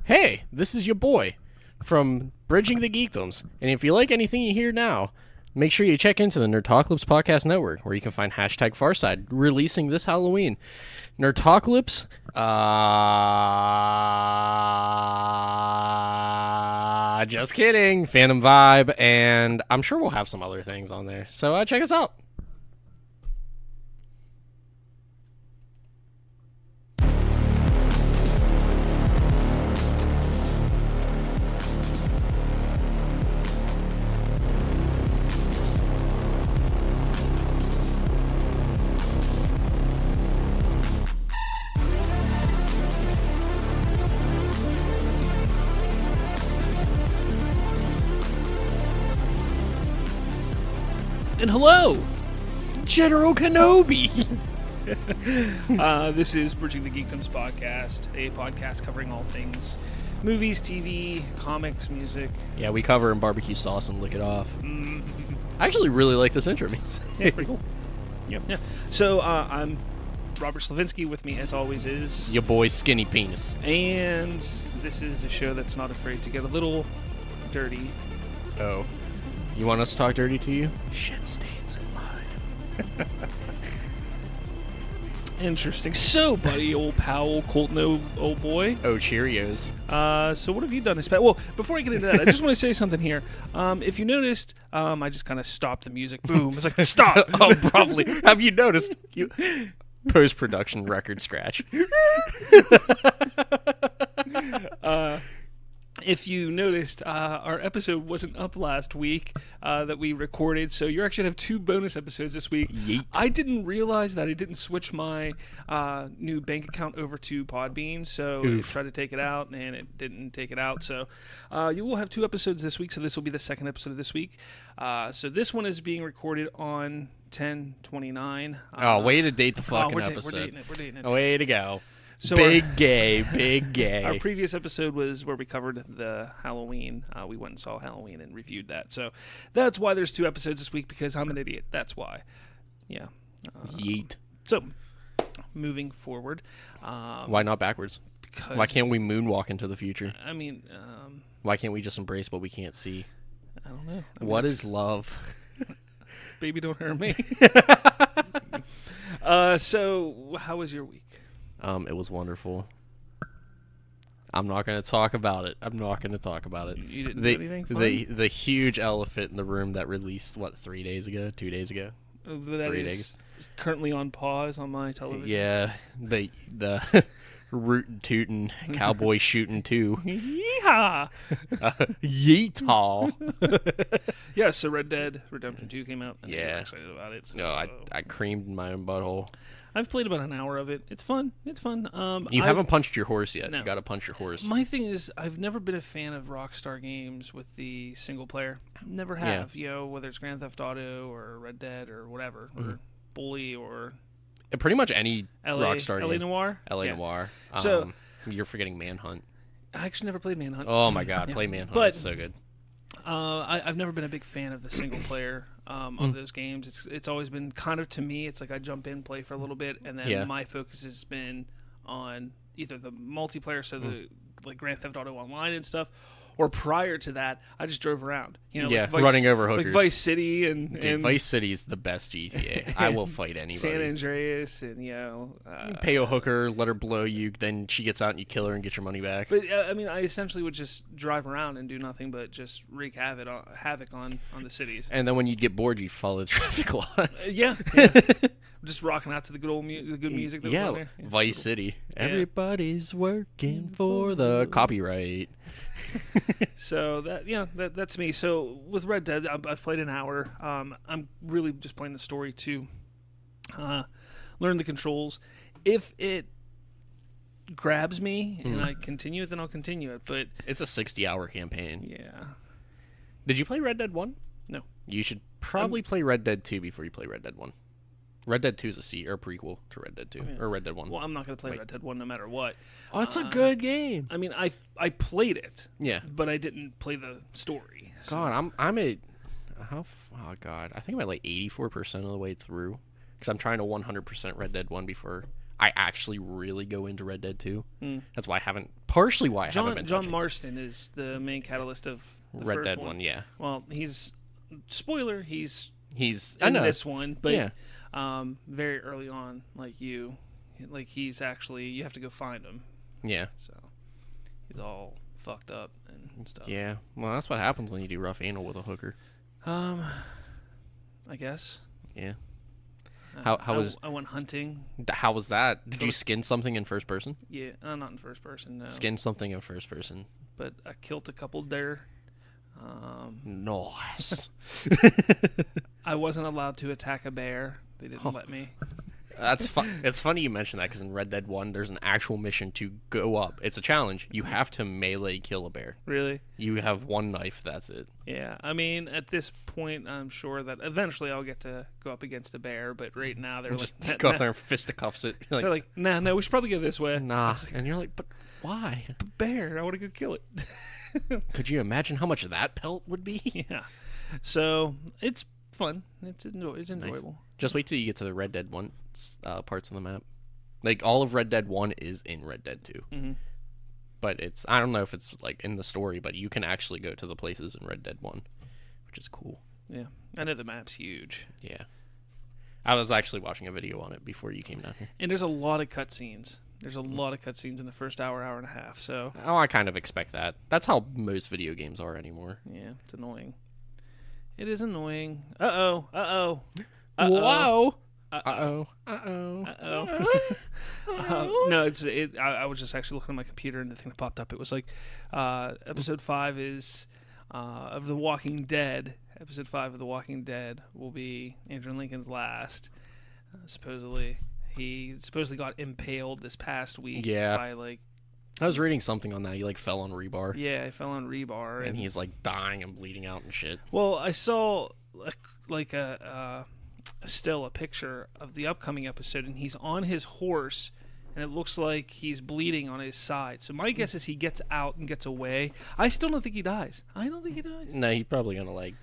Hey, this is your boy from Bridging the Geekdoms. And if you like anything you hear now, make sure you check into the Nerdtalkalypse Podcast Network, where you can find hashtag Farside releasing this Halloween. Nerdtalkalypse, just kidding, Phantom Vibe, and I'm sure we'll have some other things on there. So check us out. And hello, General Kenobi! this is Bridging the Geekdoms Podcast, a podcast covering all things movies, TV, comics, music. Yeah, we cover in barbecue sauce and lick it off. I actually really like this intro music. Yeah, pretty cool. Yeah. So I'm Robert Slavinsky. With me, as always, is Your boy Skinny Penis. and this is the show that's not afraid to get a little dirty. Oh. You want us to talk dirty to you? Shit stains and mud. Interesting. So, buddy, old pal, Colton, old boy. Oh, Cheerios. So what have you done this past? Well, before I get into that, I just want to say something here. If you noticed, I just kind of stopped the music. Boom. It's like, stop. Oh, probably. Have you noticed? Post-production record scratch. If you noticed, our episode wasn't up last week that we recorded, so you're actually going to have two bonus episodes this week. Yeet. I didn't realize that I didn't switch my new bank account over to Podbean, so I tried to take it out, and it didn't take it out. So you will have two episodes this week, so this will be the second episode of this week. So this one is being recorded on 10/29. Oh, way to date the fucking we're episode. We're dating it. Way to go. So big gay. Our previous episode was where we covered the Halloween. We went and saw Halloween and reviewed that. So that's why there's two episodes this week, because I'm an idiot. That's why. Yeah. Yeet. So moving forward. Why not backwards? Because, Why can't we moonwalk into the future? I mean, Why can't we just embrace what we can't see? I don't know. What is love? Baby, don't hurt me. So how was your week? It was wonderful. I'm not going to talk about it. You didn't do anything fun? The huge elephant in the room that released, 2 days ago? That 3 is days. currently on pause on my television. Yeah, the rootin' tootin' cowboy shooting too. Yeehaw! Yeehaw! Yeah, so Red Dead Redemption 2 came out. And Yeah. I'm excited about it. So No, I creamed my own butthole. I've played about an hour of it. It's fun. You haven't punched your horse yet. No. You got to punch your horse. My thing is, I've never been a fan of Rockstar games with the single player. Never have. You know, whether it's Grand Theft Auto or Red Dead or whatever, or Bully or Pretty much any LA, Rockstar LA game. Noire. LA Yeah. Noire. So- You're forgetting Manhunt. I actually never played Manhunt. Oh my god, Yeah. play Manhunt. But- It's so good. I've never been a big fan of the single player of those games. It's always been kind of, to me, it's like I jump in, play for a little bit, and then Yeah. my focus has been on either the multiplayer, so the like Grand Theft Auto Online and stuff, or prior to that, I just drove around. You know, Yeah, like Vice, running over like hookers. Vice City and Vice City is the best GTA. I will fight anybody. San Andreas, and Pay a hooker, let her blow you, then she gets out and you kill her and get your money back. But I mean, I essentially would just drive around and do nothing but just wreak havoc on the cities. And then when you'd get bored, you'd follow the traffic laws. Yeah. Just rocking out to the good music that was on there. Vice City. Everybody's working for the copyright. So that's me. So with Red Dead, I've played an hour. I'm really just playing the story to learn the controls. If it grabs me and I continue it, then I'll continue it. But It's a 60-hour campaign. yeah, Did you play Red Dead 1? no. You should probably play Red Dead 2 before you play Red Dead 1. Red Dead 2 is a prequel to Red Dead 2, or Red Dead 1. Well, I'm not going to play Red Dead 1 no matter what. Oh, it's a good game. I mean, I played it, Yeah. but I didn't play the story. So. God, oh god, I think I'm at like 84% of the way through, because I'm trying to 100% Red Dead 1 before I actually really go into Red Dead 2. Mm. That's why I haven't. Partially why I haven't been John touching Marston is the main catalyst of the Red first Dead one. 1. Yeah, Well, spoiler. He's I in know. this one, but Yeah. very early on, he's actually you have to go find him. Yeah. So he's all fucked up and stuff. Yeah. Well, that's what happens when you do rough anal with a hooker. I guess. Yeah. I went hunting. How was that? Did you skin something in first person? Yeah, not in first person. No. Skin something in first person. But I killed a couple deer. Nice. I wasn't allowed to attack a bear. They didn't let me. That's fun. It's funny you mention that because in Red Dead 1, there's an actual mission to go up. It's a challenge. You have to melee kill a bear. Really? You have one knife. That's it. Yeah. I mean, at this point, I'm sure that eventually I'll get to go up against a bear. But right now, they're Just like, go up there and fisticuffs it. You're they're like, no, we should probably go this way. nah. And you're like, but why? Bear, I want to go kill it. Could you imagine how much that pelt would be? Yeah. So it's fun. It's enjoyable. Nice. Just wait till you get to the Red Dead 1 parts of the map. Like, all of Red Dead 1 is in Red Dead 2. Mm-hmm. But I don't know if it's, like, in the story, but you can actually go to the places in Red Dead 1, which is cool. Yeah. I know the map's huge. Yeah. I was actually watching a video on it before you came down here. And there's a lot of cutscenes. There's a lot of cutscenes in the first hour and a half. So Oh, I kind of expect that. That's how most video games are anymore. yeah, it's annoying. It is annoying. Uh-oh. Whoa! Uh-oh. No, I was just actually looking at my computer, and the thing that popped up, it was like, episode 5 is of The Walking Dead. Episode 5 of The Walking Dead will be Andrew Lincoln's last. Supposedly, he got impaled this past week. Yeah. By like. I was reading something on that. He, like, fell on rebar. Yeah, he fell on rebar, And he's, like, dying and bleeding out and shit. Well, I saw a picture of the upcoming episode, and he's on his horse, and it looks like he's bleeding on his side. So my guess is he gets out and gets away. I still don't think he dies. I don't think he dies. No, he's probably gonna, like...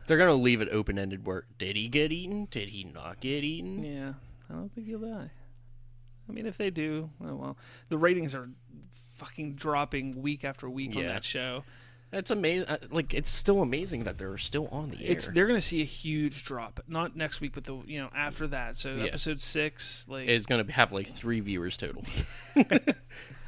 They're gonna leave it open-ended where, did he get eaten? Did he not get eaten? Yeah, I don't think he'll die. I mean, if they do, well, the ratings are fucking dropping week after week on that show. It's amazing. Like, it's still amazing that they're still on the air. They're gonna see a huge drop, not next week, but after that. So episode 6, like, is gonna have like 3 viewers total.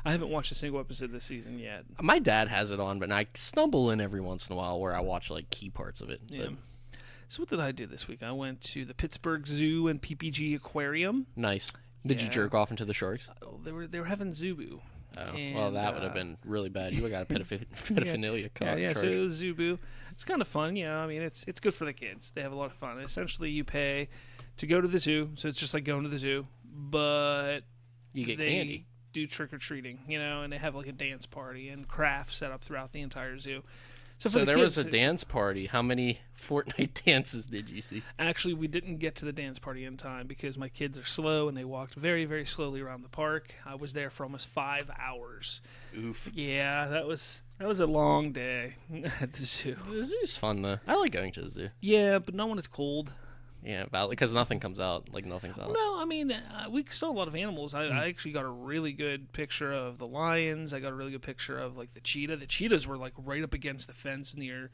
I haven't watched a single episode this season yet. My dad has it on, but I stumble in every once in a while where I watch like key parts of it. Yeah. But So what did I do this week? I went to the Pittsburgh Zoo and PPG Aquarium. nice. Did you jerk off into the sharks? Oh, they were having Zubu. Oh, And, well, that would have been really bad. You would have got a pedophilia Yeah, charge. so it was Zubu. It's kind of fun, I mean, it's good for the kids. They have a lot of fun. Essentially, you pay to go to the zoo, so it's just like going to the zoo, but You get they candy. do trick-or-treating, and they have like a dance party and crafts set up throughout the entire zoo. So, for So the there kids, was a dance party. How many Fortnite dances did you see? Actually, we didn't get to the dance party in time because my kids are slow and they walked very, very slowly around the park. I was there for almost 5 hours. Oof. Yeah, that was a long day at the zoo. The zoo's fun though. I like going to the zoo. Yeah, but not when it's cold. Yeah, because nothing comes out. Like nothing's out. No, I mean, we saw a lot of animals. I actually got a really good picture of the lions. I got a really good picture of like the cheetah. The cheetahs were like right up against the fence near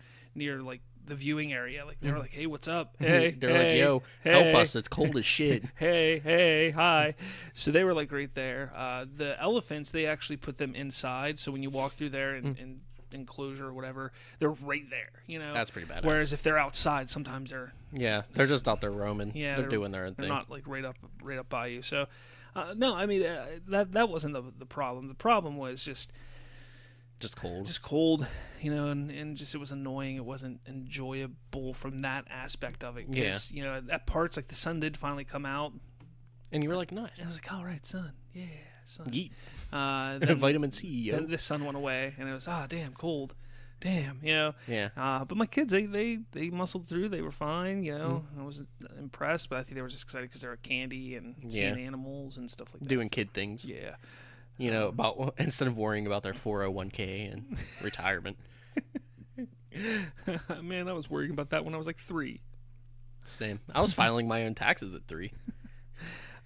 like the viewing area. Like they were like, "Hey, what's up? Hey, They're hey, like, "Yo, hey, help us! It's cold as shit." hey, hi." So they were like right there. The elephants, they actually put them inside. So when you walk through there and enclosure or whatever, they're right there. That's pretty badass. Whereas if they're outside, sometimes they're just out there roaming. Yeah, they're doing their own they're thing. not like right up by you. So no, I mean that wasn't the problem. The problem was just cold, and just it was annoying. It wasn't enjoyable from that aspect of it. Because, at parts like the sun did finally come out, and you were like, nice. and I was like, all right, sun, yeah, sun. Yeet. Then, Vitamin C, yo. then the sun went away, and it was damn cold, damn, Yeah. But my kids, they muscled through. They were fine, I wasn't impressed, but I think they were just excited because they were candy and seeing animals and stuff like that. Doing kid things. Yeah. About instead of worrying about their 401k and retirement. Man, I was worrying about that when I was like 3. Same. I was filing my own taxes at 3.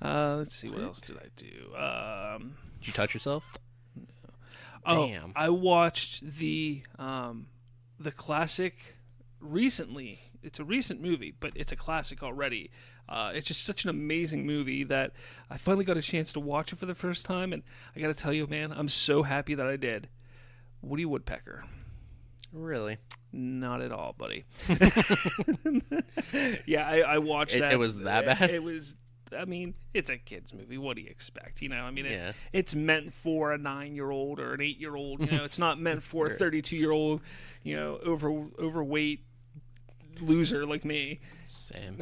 Let's see, what else did I do? Did you touch yourself? Oh, Damn. I watched the classic recently. It's a recent movie, but it's a classic already. It's just such an amazing movie that I finally got a chance to watch it for the first time, and I got to tell you, man, I'm so happy that I did. Woody Woodpecker. Really? Not at all, buddy. Yeah, I watched that. It was that bad? It was. I mean, it's a kids movie. What do you expect? You know, I mean, Yeah. it's meant for a 9-year-old or an 8-year-old. You know, it's not meant for a 32-year-old, you know, overweight loser like me. Same.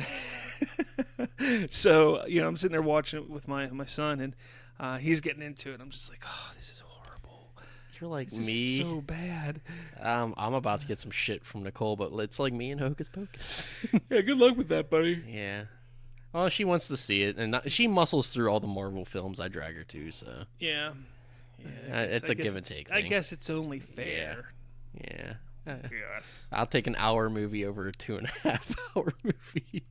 So, you know, I'm sitting there watching it with my son, and he's getting into it. I'm just like, oh, this is horrible. You're like This me. is so bad. I'm about to get some shit from Nicole, but it's like me and Hocus Pocus. Yeah, good luck with that, buddy. Yeah. Well, she wants to see it, and she muscles through all the Marvel films I drag her to, so. Yeah. It's a give and take I thing. guess it's only fair. Yeah. Yes. I'll take an hour movie over a 2.5 hour movie.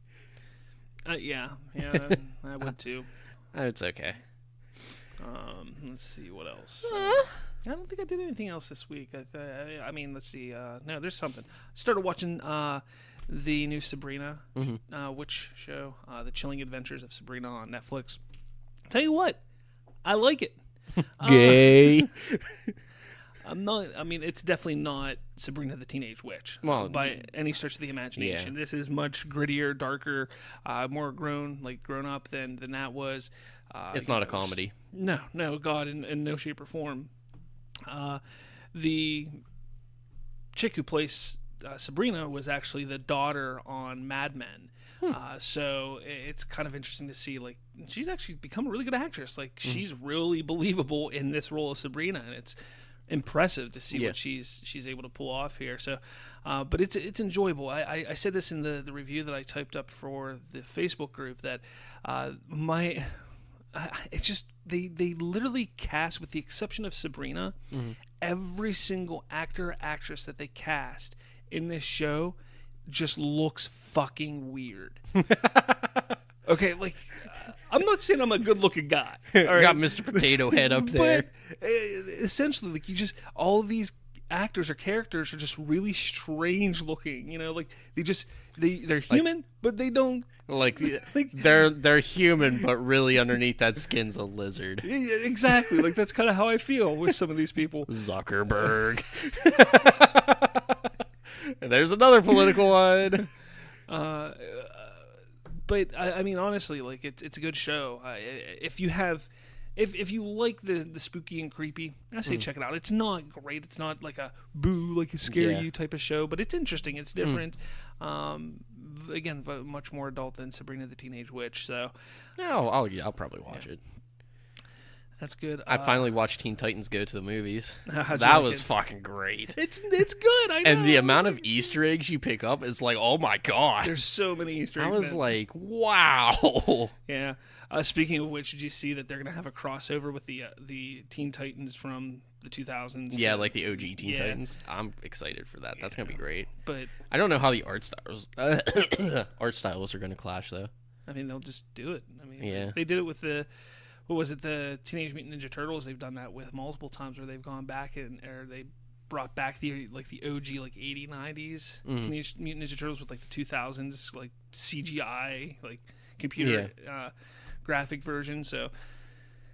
Yeah, I would too. It's okay. Let's see what else. I don't think I did anything else this week. I mean, let's see. No, there's something. Started watching the new Sabrina witch show, The Chilling Adventures of Sabrina on Netflix. Tell you what, I like it. Gay. I'm not. I mean, it's definitely not Sabrina the Teenage Witch by any stretch of the imagination. Yeah. This is much grittier, darker, more grown up than that was. It's not a comedy. No, God, in no shape or form. The chick who plays Sabrina was actually the daughter on Mad Men. So it's kind of interesting to see, like, she's actually become a really good actress. Like, she's really believable in this role of Sabrina, and it's impressive to see what she's able to pull off here. So, but it's enjoyable. I said this in the review that I typed up for the Facebook group that it's just they literally cast, with the exception of Sabrina, every single actress that they cast in this show just looks fucking weird. Okay, like, I'm not saying I'm a good-looking guy. All right? Got Mr. Potato Head up there. But essentially, like, all of these actors or characters are just really strange looking. You know, like, they're human, but they don't. Like, they're human, but really underneath that skin's a lizard. Yeah, exactly. Like, that's kind of how I feel with some of these people. Zuckerberg. And there's another political one. But I mean, honestly, like, it's a good show. If you like the spooky and creepy, I say check it out. It's not great. It's not like a boo, like a scare you type of show, but it's interesting. It's different. Again, much more adult than Sabrina the Teenage Witch. So, No, I'll probably watch it. That's good. I finally watched Teen Titans Go to the movies. How'd you That like was it? fucking great. It's good. I know. And the amount of Easter eggs you pick up is like, oh my god. There's so many Easter eggs. I was man. like, wow. Yeah. Speaking of which, did you see that they're gonna have a crossover with the Teen Titans from the 2000s? Yeah, like the OG Teen Titans. I'm excited for that. That's gonna be great. But I don't know how the art styles are gonna clash though. I mean, they'll just do it. I mean, Yeah. they did it with the Teenage Mutant Ninja Turtles. They've done that with multiple times where they've gone back or they brought back the OG like 80s, 90s Teenage Mutant Ninja Turtles with like the 2000s like CGI like computer graphic version. So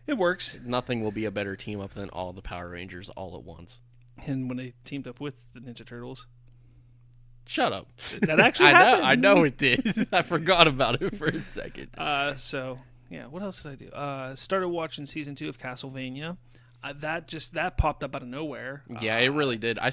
it works. Nothing will be a better team up than all the Power Rangers all at once. And when they teamed up with the Ninja Turtles, Shut up. that actually happened. I know it did. I forgot about it for a second. So yeah, what else did I do? Started watching season 2 of Castlevania. That popped up out of nowhere. Yeah, it really did. I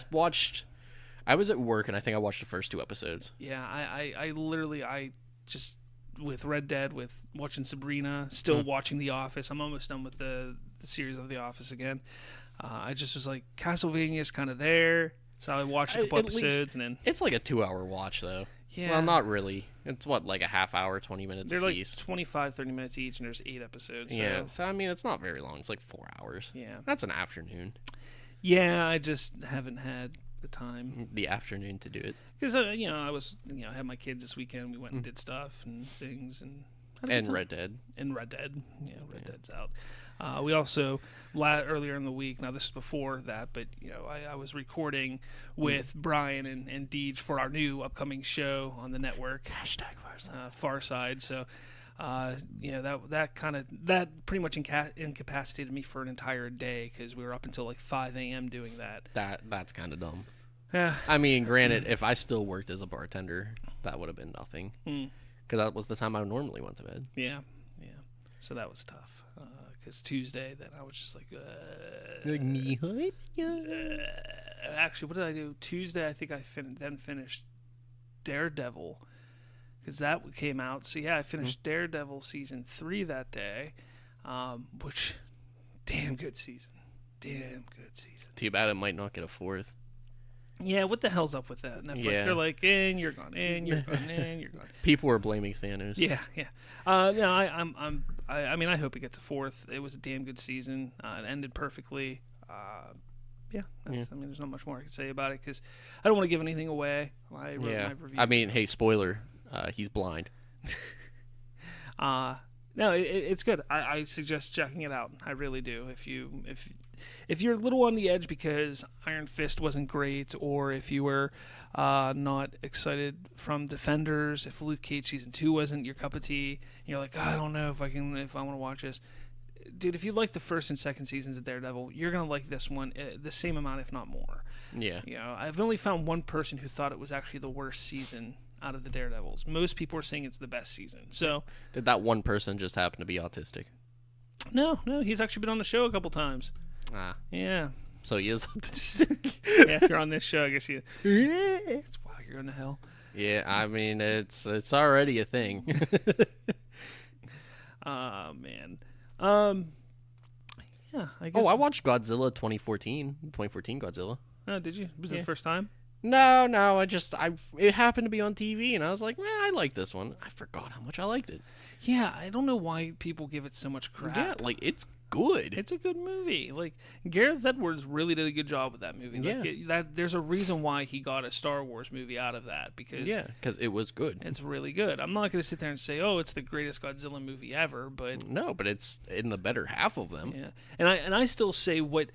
was at work and I think I watched the first 2 episodes. Yeah, I literally just with Red Dead, with watching Sabrina, still watching The Office. I'm almost done with the series of The Office again. I just was like, Castlevania is kind of there, so I watched a couple episodes and then It's like a 2-hour watch though. Yeah. Well, not really. It's like a half hour, 20 minutes they're a like piece. 25, 30 minutes each, and there's 8 episodes. So. Yeah. So I mean, it's not very long. It's like 4 hours. Yeah. That's an afternoon. Yeah, I just haven't had the time. The afternoon to do it. Because I had my kids this weekend. We went and did stuff and things, and And Red Dead. And Red Dead. Yeah, Red Dead's out. We also, earlier in the week, now this is before that, but I was recording with Brian and Deej for our new upcoming show on the network. Hashtag Farside. Farside. So, that pretty much incapacitated me for an entire day because we were up until like 5 a.m. doing that. That's kind of dumb. Yeah. I mean, granted, if I still worked as a bartender, that would have been nothing. Because that was the time I normally went to bed. Yeah. So that was tough. Because Tuesday, then I was just like, actually, what did I do? Tuesday, I think I finished Daredevil, because that came out. So yeah, I finished Daredevil season 3 that day, which, damn good season. Too bad it might not get a 4th. Yeah, what the hell's up with that? Netflix, they're like, and you're gone, and you're gone, and you're gone. People were blaming Thanos. Yeah. No, I mean, I hope it gets a 4th. It was a damn good season. It ended perfectly. I mean, there's not much more I can say about it because I don't want to give anything away. I wrote my review. I mean, hey, spoiler, he's blind. No, it's good. I suggest checking it out. I really do. If you're a little on the edge because Iron Fist wasn't great, or if you were not excited from Defenders, if Luke Cage season 2 wasn't your cup of tea, and you're like, I don't know if I want to watch this. Dude, if you like the first and second seasons of Daredevil, you're gonna like this one the same amount, if not more. Yeah. I've only found one person who thought it was actually the worst season out of the Daredevils. Most people are saying it's the best season. So did that one person just happen to be autistic? No, he's actually been on the show a couple times. Yeah. So he is autistic. Yeah, if you're on this show, I guess it's wow, you're going to hell. Yeah, I mean it's already a thing. Man. Yeah, I guess. Oh, I watched Godzilla 2014 Godzilla. Oh, did you? Was it the first time? No, it happened to be on TV, and I was like, I like this one. I forgot how much I liked it. Yeah, I don't know why people give it so much crap. Yeah, like, it's good. It's a good movie. Like, Gareth Edwards really did a good job with that movie. Like, there's a reason why he got a Star Wars movie out of that, because it was good. It's really good. I'm not going to sit there and say, oh, it's the greatest Godzilla movie ever, but no, but it's in the better half of them. Yeah, and I still say what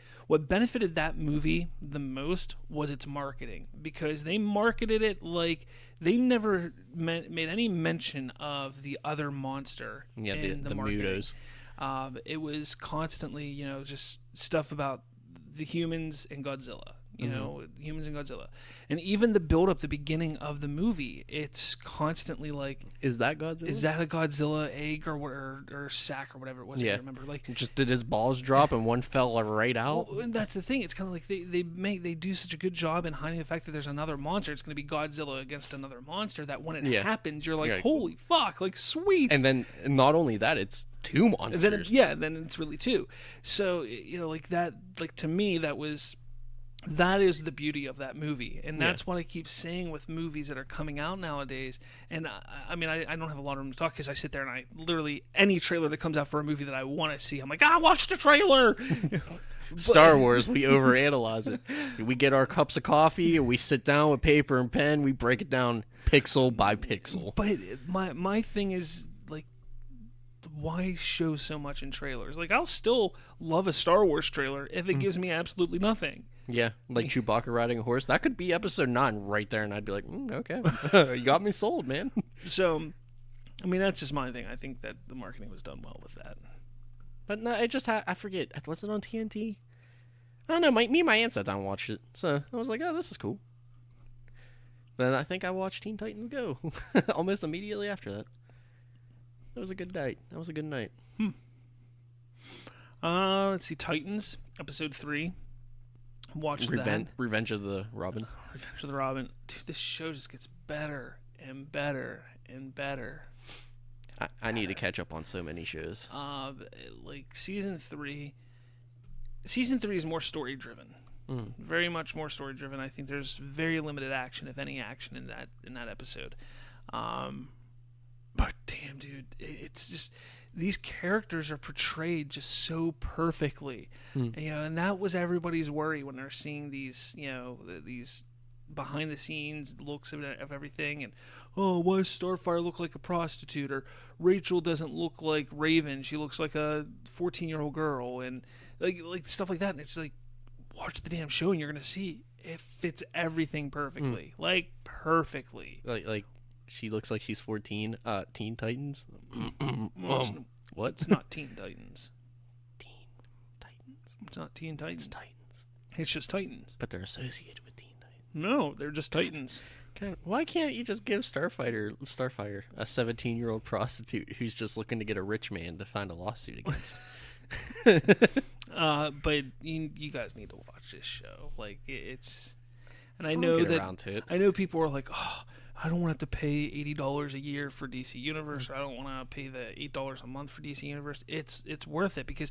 benefited that movie the most was its marketing, because they marketed it like they never made any mention of the other monster in the marketing. Mutos. It was constantly, just stuff about the humans and Godzilla. Humans and Godzilla. And even the build-up, the beginning of the movie, it's constantly like... Is that Godzilla? Is that a Godzilla egg or sack or whatever it was? Yeah. I remember. Like, just did his balls drop and one fell right out? Well, and that's the thing. It's kind of like they do such a good job in hiding the fact that there's another monster. It's going to be Godzilla against another monster, that when it happens, you're like, holy fuck, like, sweet. And then not only that, it's two monsters. Then it's really two. So, like that, like, to me, that is the beauty of that movie, and that's what I keep saying with movies that are coming out nowadays. And I mean, I don't have a lot of room to talk because I sit there and I literally, any trailer that comes out for a movie that I want to see, I'm like, watch the trailer. Star Wars, we overanalyze it. We get our cups of coffee, and we sit down with paper and pen, we break it down pixel by pixel. But my thing is, like, why show so much in trailers? Like, I'll still love a Star Wars trailer if it gives me absolutely nothing. Yeah, like Chewbacca riding a horse. That could be episode 9 right there, and I'd be like, okay, you got me sold, man. So, I mean, that's just my thing. I think that the marketing was done well with that. But no, it just I forget. Was it on TNT? I don't know. Me and my aunt sat down and watched it, so I was like, oh, this is cool. Then I think I watched Teen Titans Go almost immediately after that. That was a good night. Let's see, Titans, episode 3. Watch that. Revenge of the Robin. Revenge of the Robin. Dude, this show just gets better and better and better. I need to catch up on so many shows. Like season 3. Season 3 is more story driven. Very much more story driven. I think there's very limited action, if any action, in that episode. But damn, dude, it's just, these characters are portrayed just so perfectly. And that was everybody's worry when they're seeing these, these behind the scenes looks of everything, and why does Starfire look like a prostitute, or Rachel doesn't look like Raven, she looks like a 14-year-old girl, and like stuff like that. And it's like, watch the damn show and you're gonna see it fits everything perfectly, like perfectly. Like she looks like she's 14. Teen Titans. What? It's not Teen Titans. Teen Titans. It's not Teen Titans. It's Titans. It's just Titans. But they're associated with Teen Titans. No, they're just Titans. Why can't you just give Starfire, a 17-year-old prostitute who's just looking to get a rich man to find a lawsuit against? But you guys need to watch this show. Like, it's, and I I'll know get that around to it. I know people are like, oh, I don't want to have to pay $80 a year for DC Universe. Or I don't want to pay the $8 a month for DC Universe. It's worth it because,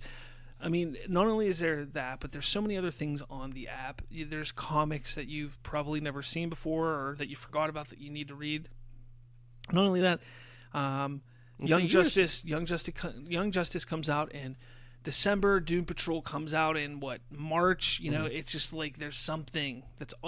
I mean, not only is there that, but there's so many other things on the app. There's comics that you've probably never seen before or that you forgot about that you need to read. Not only that, Young Justice comes out in December. Doom Patrol comes out in March. You know, it's just like there's something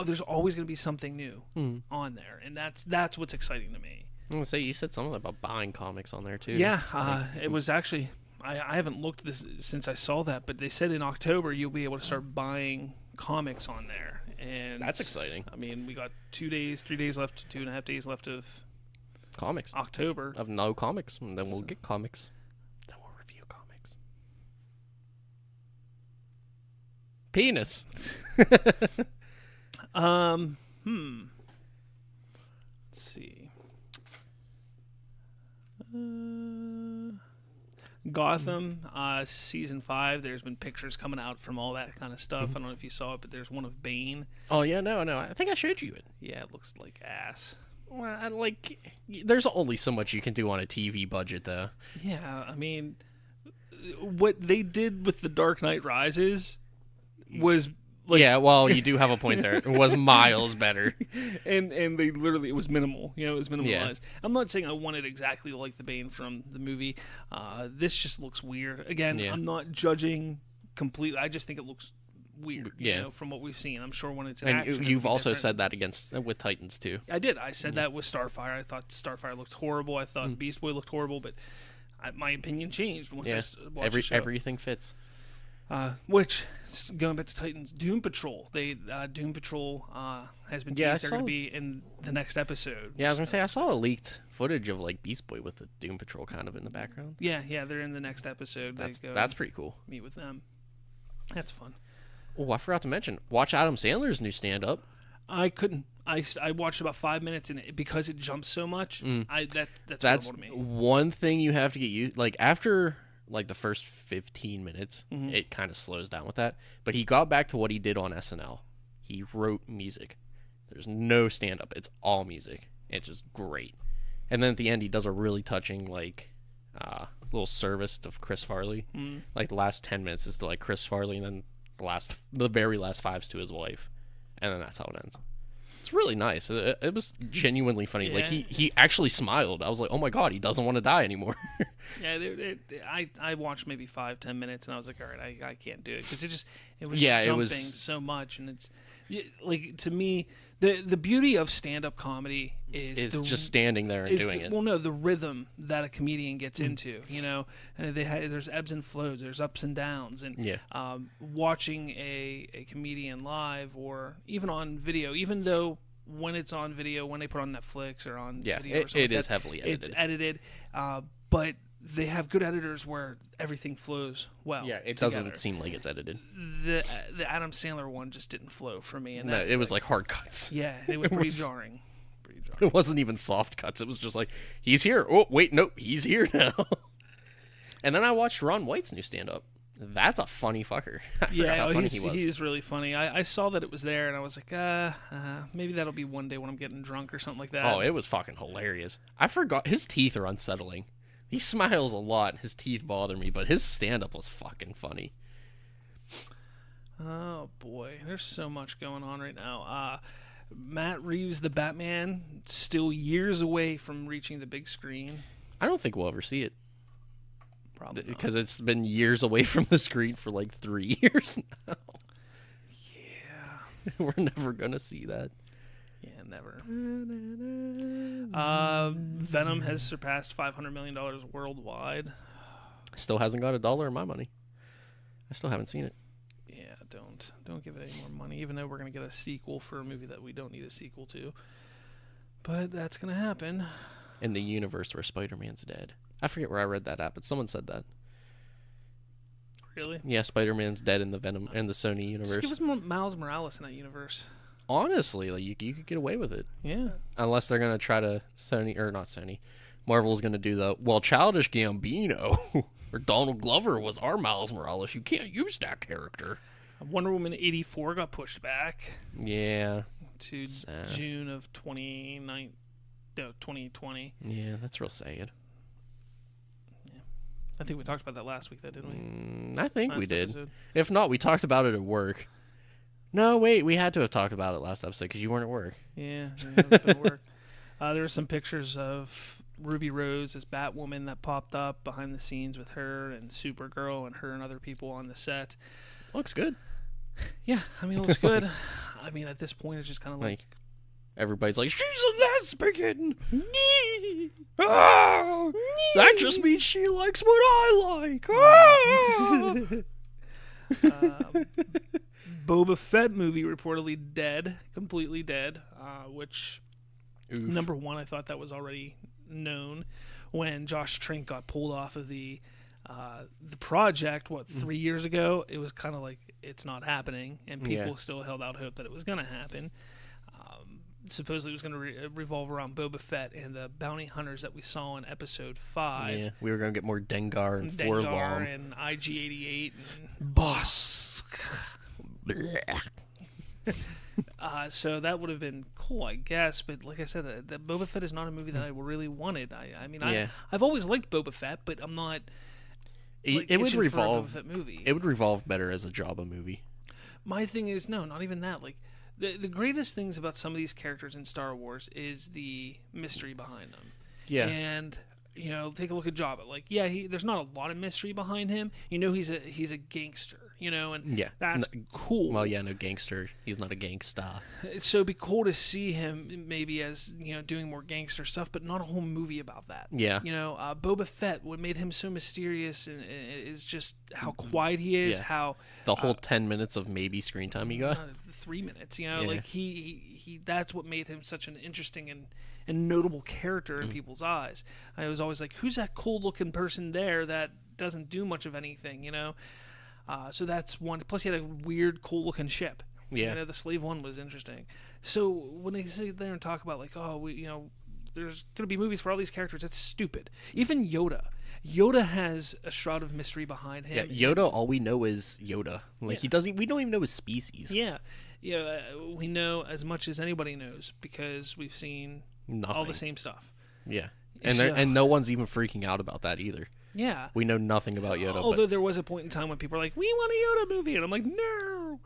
there's always going to be something new on there, and that's what's exciting to me. I'm gonna say you said something about buying comics on there too. Yeah, it was actually. I haven't looked this since I saw that, but they said in October you'll be able to start buying comics on there, and that's exciting. I mean, we got 3 days left, 2.5 days left of comics. October of no comics, and then we'll get comics. Then we'll review comics. Penis. Let's see. Gotham, season 5. There's been pictures coming out from all that kind of stuff. I don't know if you saw it, but there's one of Bane. Oh yeah, no. I think I showed you it. Yeah, it looks like ass. Well, there's only so much you can do on a TV budget, though. Yeah, I mean, what they did with The Dark Knight Rises was like, yeah, well, you do have a point there. It was miles better. and they literally, it was minimal. You know, it was minimalized. Yeah. I'm not saying I want it exactly like the Bane from the movie. This just looks weird. Again, Yeah. I'm not judging completely. I just think it looks weird. Yeah. You know, from what we've seen. I'm sure when it's in And action, you've it'll be also different. said that with Titans too. I did. I said that with Starfire. I thought Starfire looked horrible. I thought Beast Boy looked horrible, but my opinion changed once I watched the show. Everything fits. Which, going back to Titans, Doom Patrol. Doom Patrol has been teased. They're going to be in the next episode. Yeah, I was gonna say I saw a leaked footage of Beast Boy with the Doom Patrol kind of in the background. Yeah, they're in the next episode. That's pretty cool. Meet with them. That's fun. Oh, I forgot to mention. Watch Adam Sandler's new stand-up. I couldn't. I watched about 5 minutes, and because it jumps so much, that's horrible to me. One thing you have to get used. After the first 15 minutes, it kind of slows down with that. But he got back to what he did on SNL. He wrote music. There's no stand-up. It's all music. It's just great. And then at the end, he does a really touching little service to Chris Farley. The last 10 minutes is to Chris Farley, and then the very last 5's to his wife, and then that's how it ends. It's really nice. It was genuinely funny. Yeah. He actually smiled. I was like, oh my god, he doesn't want to die anymore. Yeah, I watched maybe 5-10 minutes, and I was like, all right, I can't do it because it was Yeah, it jumping was- so much, and it's to me the beauty of stand-up comedy is It's just standing there and doing it. Well, no, the rhythm that a comedian gets into, you know, and there's ebbs and flows, there's ups and downs, and Yeah. Watching a comedian live or even on video, even though when it's on video, when they put on Netflix or on video, or something it like is that, heavily edited. It's edited, but they have good editors where everything flows well. Yeah, it together. doesn't seem like it's edited. The Adam Sandler one just didn't flow for me, and No, it was hard cuts. yeah, it was pretty was- jarring. Pretty jarring. It wasn't even soft cuts. It was just he's here. Oh, wait, nope, he's here now. And then I watched Ron White's new stand-up. That's a funny fucker. I forgot how funny he was. he's really funny. I saw that it was there, and I was like, maybe that'll be one day when I'm getting drunk or something like that. Oh, it was fucking hilarious. I forgot. His teeth are unsettling. He smiles a lot. His teeth bother me, but his stand-up was fucking funny. Oh boy, there's so much going on right now. Matt Reeves, the Batman, still years away from reaching the big screen. I don't think we'll ever see it. Probably not. Because it's been years away from the screen for 3 years now. Yeah. We're never going to see that. Yeah, never. Venom has surpassed $500 million worldwide. Still hasn't got $1 of my money. I still haven't seen it. Yeah, don't give it any more money, even though we're going to get a sequel for a movie that we don't need a sequel to. But that's going to happen. In the universe where Spider-Man's dead. I forget where I read that at, but someone said that. Really? Yeah, Spider-Man's dead in the Venom and the Sony universe. Just give us Miles Morales in that universe. Honestly, like you could get away with it. Yeah. Unless they're gonna try to Marvel's gonna do Childish Gambino or Donald Glover was our Miles Morales. You can't use that character. Wonder Woman 84 got pushed back. Yeah. To June of 2020. Yeah, that's real sad. I think we talked about that last week, though, didn't we? I think we did. Episode. If not, we talked about it at work. No, wait, we had to have talked about it last episode because you weren't at work. Yeah, it was at work. There were some pictures of Ruby Rose as Batwoman that popped up behind the scenes with her and Supergirl and her and other people on the set. Looks good. Yeah, I mean, it looks good. I mean, at this point, it's just kind of like everybody's like, she's a lesbian. Oh, that just means she likes what I like. Oh. Boba Fett movie reportedly dead, completely dead, which, number one, I thought that was already known when Josh Trank got pulled off of the project, 3 years ago. It was kind of like it's not happening, and people still held out hope that it was going to happen. Supposedly it was going to revolve around Boba Fett and the bounty hunters that we saw in episode 5. Yeah, we were going to get more Dengar and Forlorn. And IG-88. And Boss. So that would have been cool, I guess. But like I said, that Boba Fett is not a movie that I really wanted. I've always liked Boba Fett, but I'm not. It would revolve. Boba Fett movie. It would revolve better as a Jabba movie. My thing is, no, not even that. Like the greatest things about some of these characters in Star Wars is the mystery behind them. Yeah. And take a look at Jabba. Like, there's not a lot of mystery behind him. He's a gangster. And that's cool. Well, no gangster. He's not a gangsta. So it'd be cool to see him maybe as doing more gangster stuff, but not a whole movie about that. Yeah. Boba Fett, what made him so mysterious is just how quiet he is. Yeah. How the whole 10 minutes of maybe screen time he got. 3 minutes. Like he that's what made him such an interesting and notable character in people's eyes. I was always like, who's that cool looking person there that doesn't do much of anything? So that's one. Plus, he had a weird, cool-looking ship. Yeah. The Slave One was interesting. So when they sit there and talk about like, there's going to be movies for all these characters, that's stupid. Even Yoda. Yoda has a shroud of mystery behind him. Yeah, Yoda. All we know is Yoda. Like he doesn't. We don't even know his species. Yeah. We know as much as anybody knows because we've seen all the same stuff. Yeah. And no one's even freaking out about that either. Yeah. We know nothing about Yoda. Although there was a point in time when people were like, we want a Yoda movie. And I'm like, no.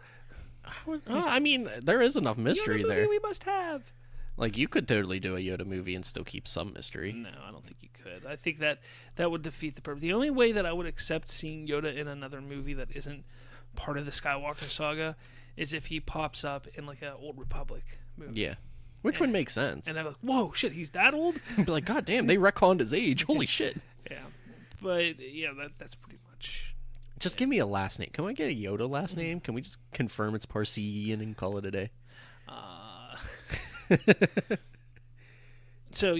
I mean, there is enough mystery Yoda movie there. We must have. Like, you could totally do a Yoda movie and still keep some mystery. No, I don't think you could. I think that would defeat the purpose. The only way that I would accept seeing Yoda in another movie that isn't part of the Skywalker saga is if he pops up in, like, an Old Republic movie. Yeah. Which would make sense. And I'm like, whoa, shit, he's that old? Be like, God damn, they retconned his age. Holy shit. Yeah. But, that's pretty much... Just give me a last name. Can I get a Yoda last name? Can we just confirm it's Parsegian and call it a day? So,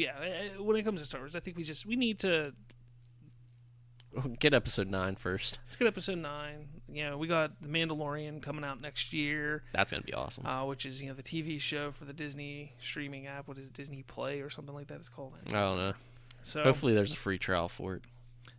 when it comes to Star Wars, I think we need to... Get episode 9 first. Let's get episode 9. We got The Mandalorian coming out next year. That's going to be awesome. Which is, the TV show for the Disney streaming app. What is it, Disney Play or something like that it's called? I don't know. So hopefully there's a free trial for it.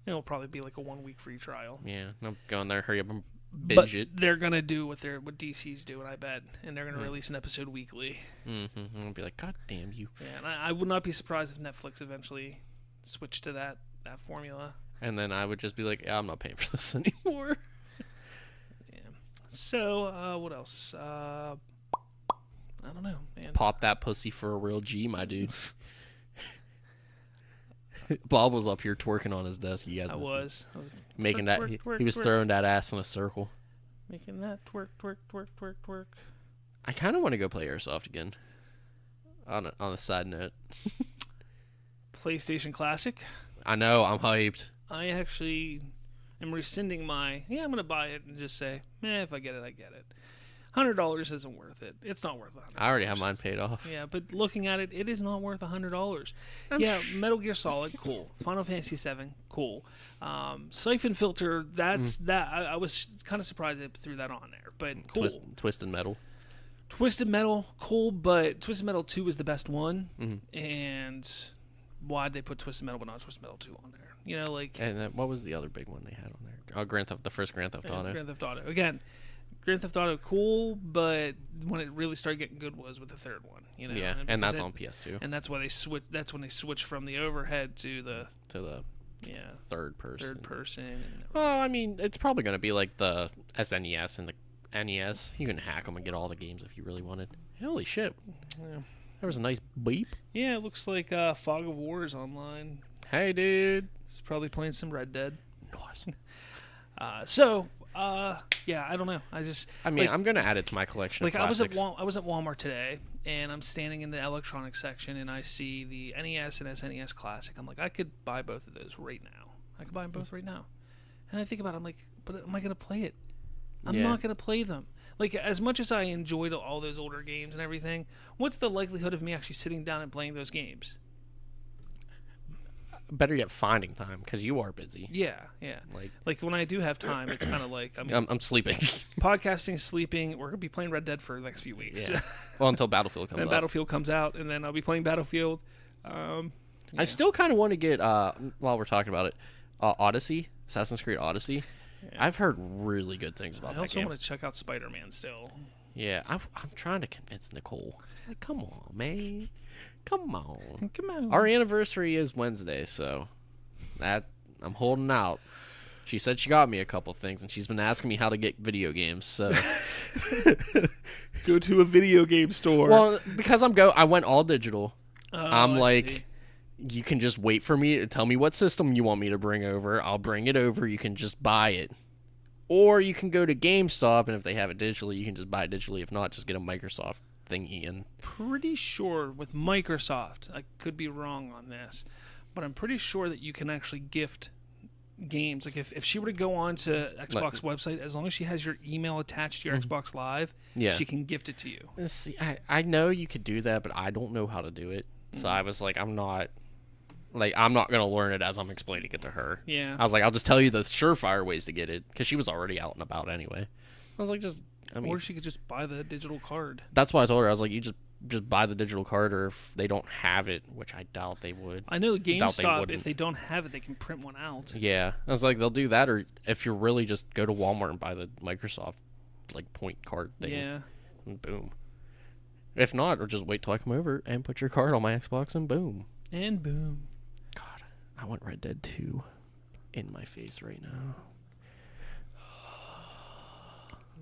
It'll probably be like a 1-week free trial. Yeah, I'm going there, hurry up and binge it. They're going to do what DC's doing, I bet. And they're going to release an episode weekly. Mm-hmm. I'll be like, God damn you. Yeah, and I would not be surprised if Netflix eventually switched to that formula. And then I would just be like, yeah, I'm not paying for this anymore. Yeah. So, what else? I don't know, man. Pop that pussy for a real G, my dude. Bob was up here twerking on his desk. You guys I was making twerk, that. twerk, he was twerk. throwing that ass in a circle. Making that twerk, twerk, twerk, twerk, twerk. I kind of want to go play airsoft again. On a side note, PlayStation Classic. I know I'm hyped. I actually am rescinding my, I'm going to buy it and just say, if I get it, I get it. $100 isn't worth it. It's not worth $100. I already have mine paid off. Yeah, but looking at it, it is not worth $100. Metal Gear Solid, cool. Final Fantasy VII, cool. Siphon Filter, that's that. I was kind of surprised they threw that on there, but cool. Twisted Metal. Twisted Metal, cool, but Twisted Metal 2 was the best one, and why'd they put Twisted Metal but not Twisted Metal 2 on there? You know, like... And what was the other big one they had on there? The first Grand Theft Auto. Grand Theft Auto. Again, Grand Theft Auto, cool, but when it really started getting good was with the third one. You know? Yeah, and that's on PS2. And that's why they that's when they switched from the overhead to the third person. Well, I mean, it's probably going to be like the SNES and the NES. You can hack them and get all the games if you really wanted. Holy shit. Yeah. There was a nice beep. Yeah, it looks like Fog of War is online. Hey, dude. He's probably playing some Red Dead. Nice. I don't know. I'm going to add it to my collection of classics. I was at Walmart today, and I'm standing in the electronics section, and I see the NES and SNES Classic. I'm like, I could buy both of those right now. I could buy them both right now. And I think about it, I'm like, but am I going to play it? I'm not going to play them. Like, as much as I enjoyed all those older games and everything, what's the likelihood of me actually sitting down and playing those games? Better yet, finding time, because you are busy. Yeah. Like when I do have time, it's kind of like... I'm sleeping. Podcasting, sleeping. We're going to be playing Red Dead for the next few weeks. Yeah. Well, until Battlefield comes out. Then Battlefield comes out, and then I'll be playing Battlefield. I still kind of want to get, while we're talking about it, Odyssey, Assassin's Creed Odyssey. Yeah. I've heard really good things about that game. I also want to check out Spider-Man still. Yeah, I'm trying to convince Nicole. Like, come on, man. Come on. Our anniversary is Wednesday, so I'm holding out. She said she got me a couple things, and she's been asking me how to get video games, so... Go to a video game store. Well, because I went all digital. I'm like... You can just wait for me to tell me what system you want me to bring over. I'll bring it over. You can just buy it. Or you can go to GameStop, and if they have it digitally, you can just buy it digitally. If not, just get a Microsoft thingy. And pretty sure with Microsoft, I could be wrong on this, but I'm pretty sure that you can actually gift games. Like if she were to go on to Xbox website, as long as she has your email attached to your Xbox Live, she can gift it to you. See, I know you could do that, but I don't know how to do it. So I was like, I'm not going to learn it as I'm explaining it to her. Yeah. I was like, I'll just tell you the surefire ways to get it, because she was already out and about anyway. I was like, or she could just buy the digital card. That's why I told her. I was like, you just buy the digital card, or if they don't have it, which I doubt they would. I know GameStop, if they don't have it, they can print one out. Yeah. I was like, they'll do that, or if you're really just go to Walmart and buy the Microsoft, point card thing. Yeah. And boom. If not, or just wait till I come over and put your card on my Xbox, and boom. And boom. God, I want Red Dead 2 in my face right now.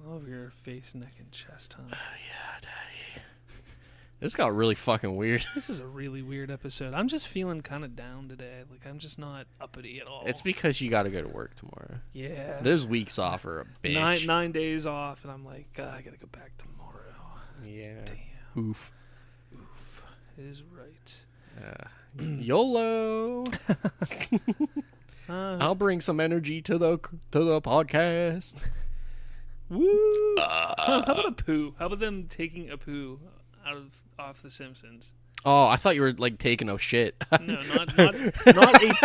Love your face, neck, and chest, huh? Yeah, Daddy. This got really fucking weird. This is a really weird episode. I'm just feeling kind of down today. Like, I'm just not uppity at all. It's because you got to go to work tomorrow. Yeah. Those weeks off are a bitch. 9 days off, and I'm like, I got to go back tomorrow. Yeah. Damn. Oof. Is right. YOLO. I'll bring some energy to the podcast. Woo! How about a poo? How about them taking a poo off The Simpsons? Oh, I thought you were like taking a shit. No, not a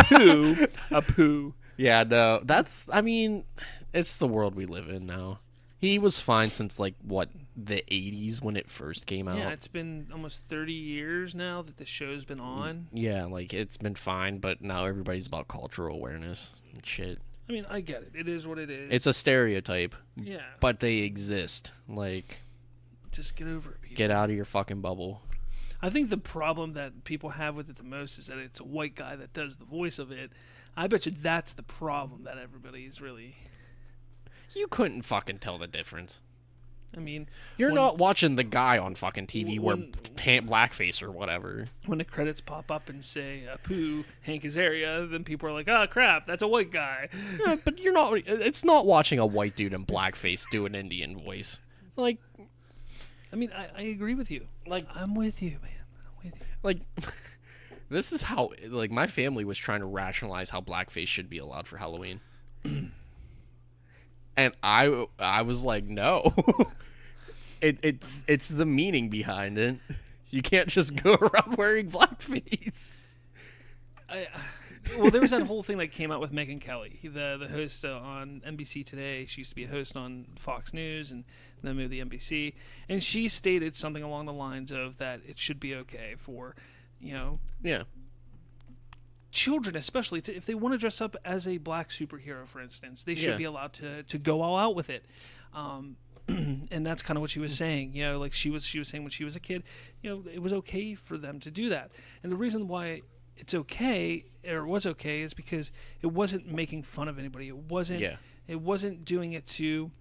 poo. A poo. Yeah, no. It's the world we live in now. He was fine since the 80s when it first came out. Yeah, it's been almost 30 years now that the show's been on. Yeah, it's been fine, but now everybody's about cultural awareness and shit. I mean, I get it. It is what it is. It's a stereotype. Yeah. But they exist. Just get over it, people. Get out of your fucking bubble. I think the problem that people have with it the most is that it's a white guy that does the voice of it. I bet you that's the problem that everybody's really... You couldn't fucking tell the difference. I mean... You're not watching the guy on fucking TV wearing blackface or whatever. When the credits pop up and say, Pooh, Hank Azaria, then people are like, oh, crap, that's a white guy. Yeah, but you're not... It's not watching a white dude in blackface do an Indian voice. I mean, I agree with you. I'm with you, man. I'm with you. Like, this is how, like, my family was trying to rationalize how blackface should be allowed for Halloween. And I was like, no. It's the meaning behind it. You can't just go around wearing blackface. Well, there was that whole thing that came out with Megyn Kelly, the host on NBC Today. She used to be a host on Fox News and then moved to NBC. And she stated something along the lines of that it should be okay for, Yeah. children especially, if they want to dress up as a black superhero, for instance, they should Yeah. be allowed to go all out with it. And that's kind of what she was saying. Like she was saying when she was a kid, it was okay for them to do that. And the reason why it's okay or was okay is because it wasn't making fun of anybody. It wasn't doing it to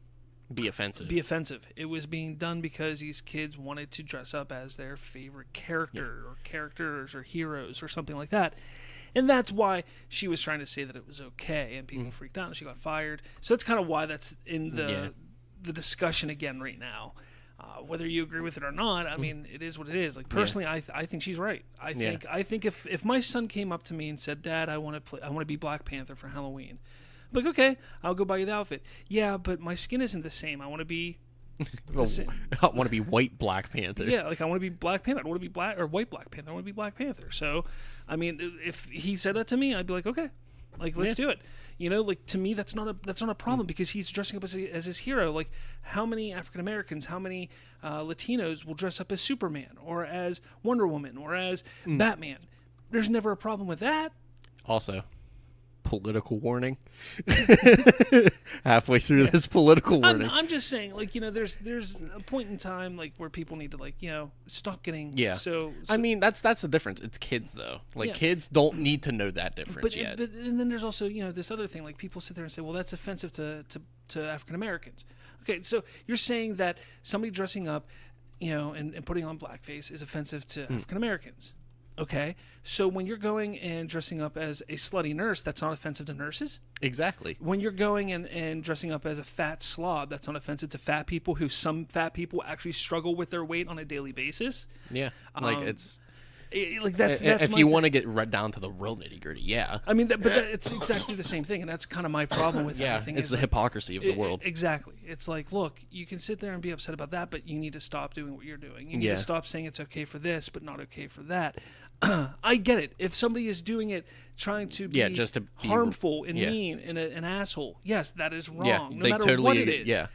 Be offensive. It was being done because these kids wanted to dress up as their favorite character or characters or heroes or something like that. And that's why she was trying to say that it was okay, and people freaked out and she got fired. So that's kind of why that's in the discussion again right now. Whether you agree with it or not, I mean, it is what it is. Like personally, I think she's right. I think if my son came up to me and said, "Dad, I want to be Black Panther for Halloween," I'm like, okay, I'll go buy you the outfit. Yeah, but my skin isn't the same. I want to be I want to be white Black Panther. Yeah, like I want to be Black Panther. I don't want to be black or white Black Panther. I want to be Black Panther. So, I mean, if he said that to me, I'd be like, okay, like let's do it. Like to me, that's not a problem because he's dressing up as his hero. Like, how many African Americans, how many Latinos will dress up as Superman or as Wonder Woman or as Batman? There's never a problem with that. Also, political warning. Halfway through this political warning. I'm just saying, like, there's a point in time like where people need to stop getting so I mean, that's the difference. It's kids though. Like kids don't need to know that difference yet. But and then there's also this other thing. Like people sit there and say, well, that's offensive to African Americans. Okay, so you're saying that somebody dressing up, and putting on blackface is offensive to African Americans. Okay, so when you're going and dressing up as a slutty nurse, that's not offensive to nurses? Exactly. When you're going and dressing up as a fat slob, that's not offensive to fat people, who some fat people actually struggle with their weight on a daily basis? Yeah, that's if you want to get right down to the real nitty gritty, yeah. I mean, it's exactly the same thing, and that's kind of my problem with everything. It's the hypocrisy of the world. Exactly. It's like, look, you can sit there and be upset about that, but you need to stop doing what you're doing. You need to stop saying it's okay for this, but not okay for that. I get it. If somebody is doing it trying to be just to be harmful and mean and an asshole, yes, that is wrong. Yeah, no matter what it is. Yeah.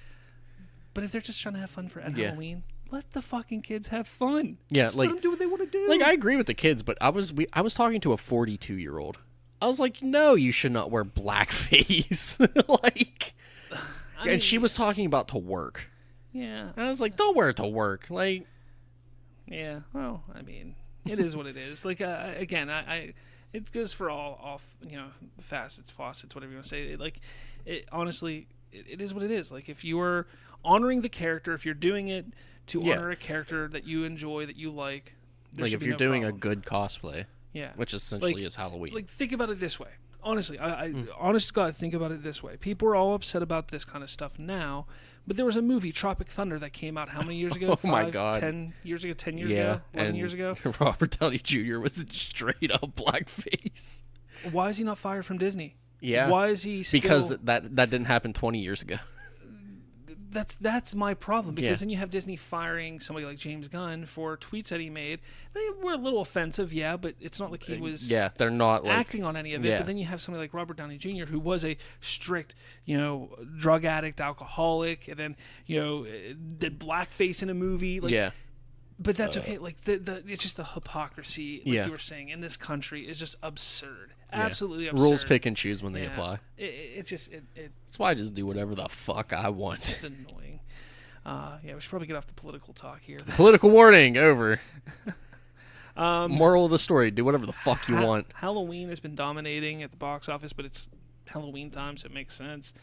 But if they're just trying to have fun at Halloween, let the fucking kids have fun. Yeah, just let them do what they want to do. Like, I agree with the kids, but I was talking to a 42-year-old. I was like, no, you should not wear blackface. And she was talking about to work. Yeah. I was like, don't wear it to work. Like, yeah. Well, I mean, it is what it is. Like, again, it goes for all facets, faucets, whatever you want to say. Honestly, it is what it is. Like, if you are honoring the character, if you're doing it to honor a character that you enjoy, that you like if you're doing a good cosplay, yeah, which essentially is Halloween. Like, think about it this way. Honestly, honest to God, think about it this way. People are all upset about this kind of stuff now, but there was a movie, Tropic Thunder, that came out how many years ago? My God. 10 years ago, 10 years ago, 11 years ago? Robert Downey Jr. was straight up blackface. Why is he not fired from Disney? Yeah. Why is he still... Because that didn't happen 20 years ago. That's my problem, because then you have Disney firing somebody like James Gunn for tweets that he made. They were a little offensive, but it's not like he was they're not acting on any of it. But then you have somebody like Robert Downey Jr., who was a strict, drug addict, alcoholic, and then, did blackface in a movie. But that's okay. Like it's just the hypocrisy, like you were saying, in this country is just absurd. Absolutely absurd. Rules pick and choose when they apply. It's just that's why I just do whatever the fuck I want. It's just annoying. We should probably get off the political talk here. Political warning over. Moral of the story: do whatever the fuck you want. Halloween has been dominating at the box office, but it's Halloween time, so it makes sense.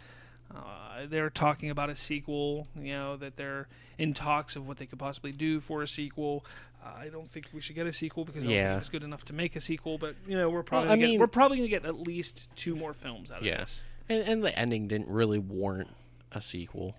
They're talking about a sequel, that they're in talks of what they could possibly do for a sequel. I don't think we should get a sequel because I don't think it was good enough to make a sequel, but we're probably going to get at least 2 more films out of this. And the ending didn't really warrant a sequel.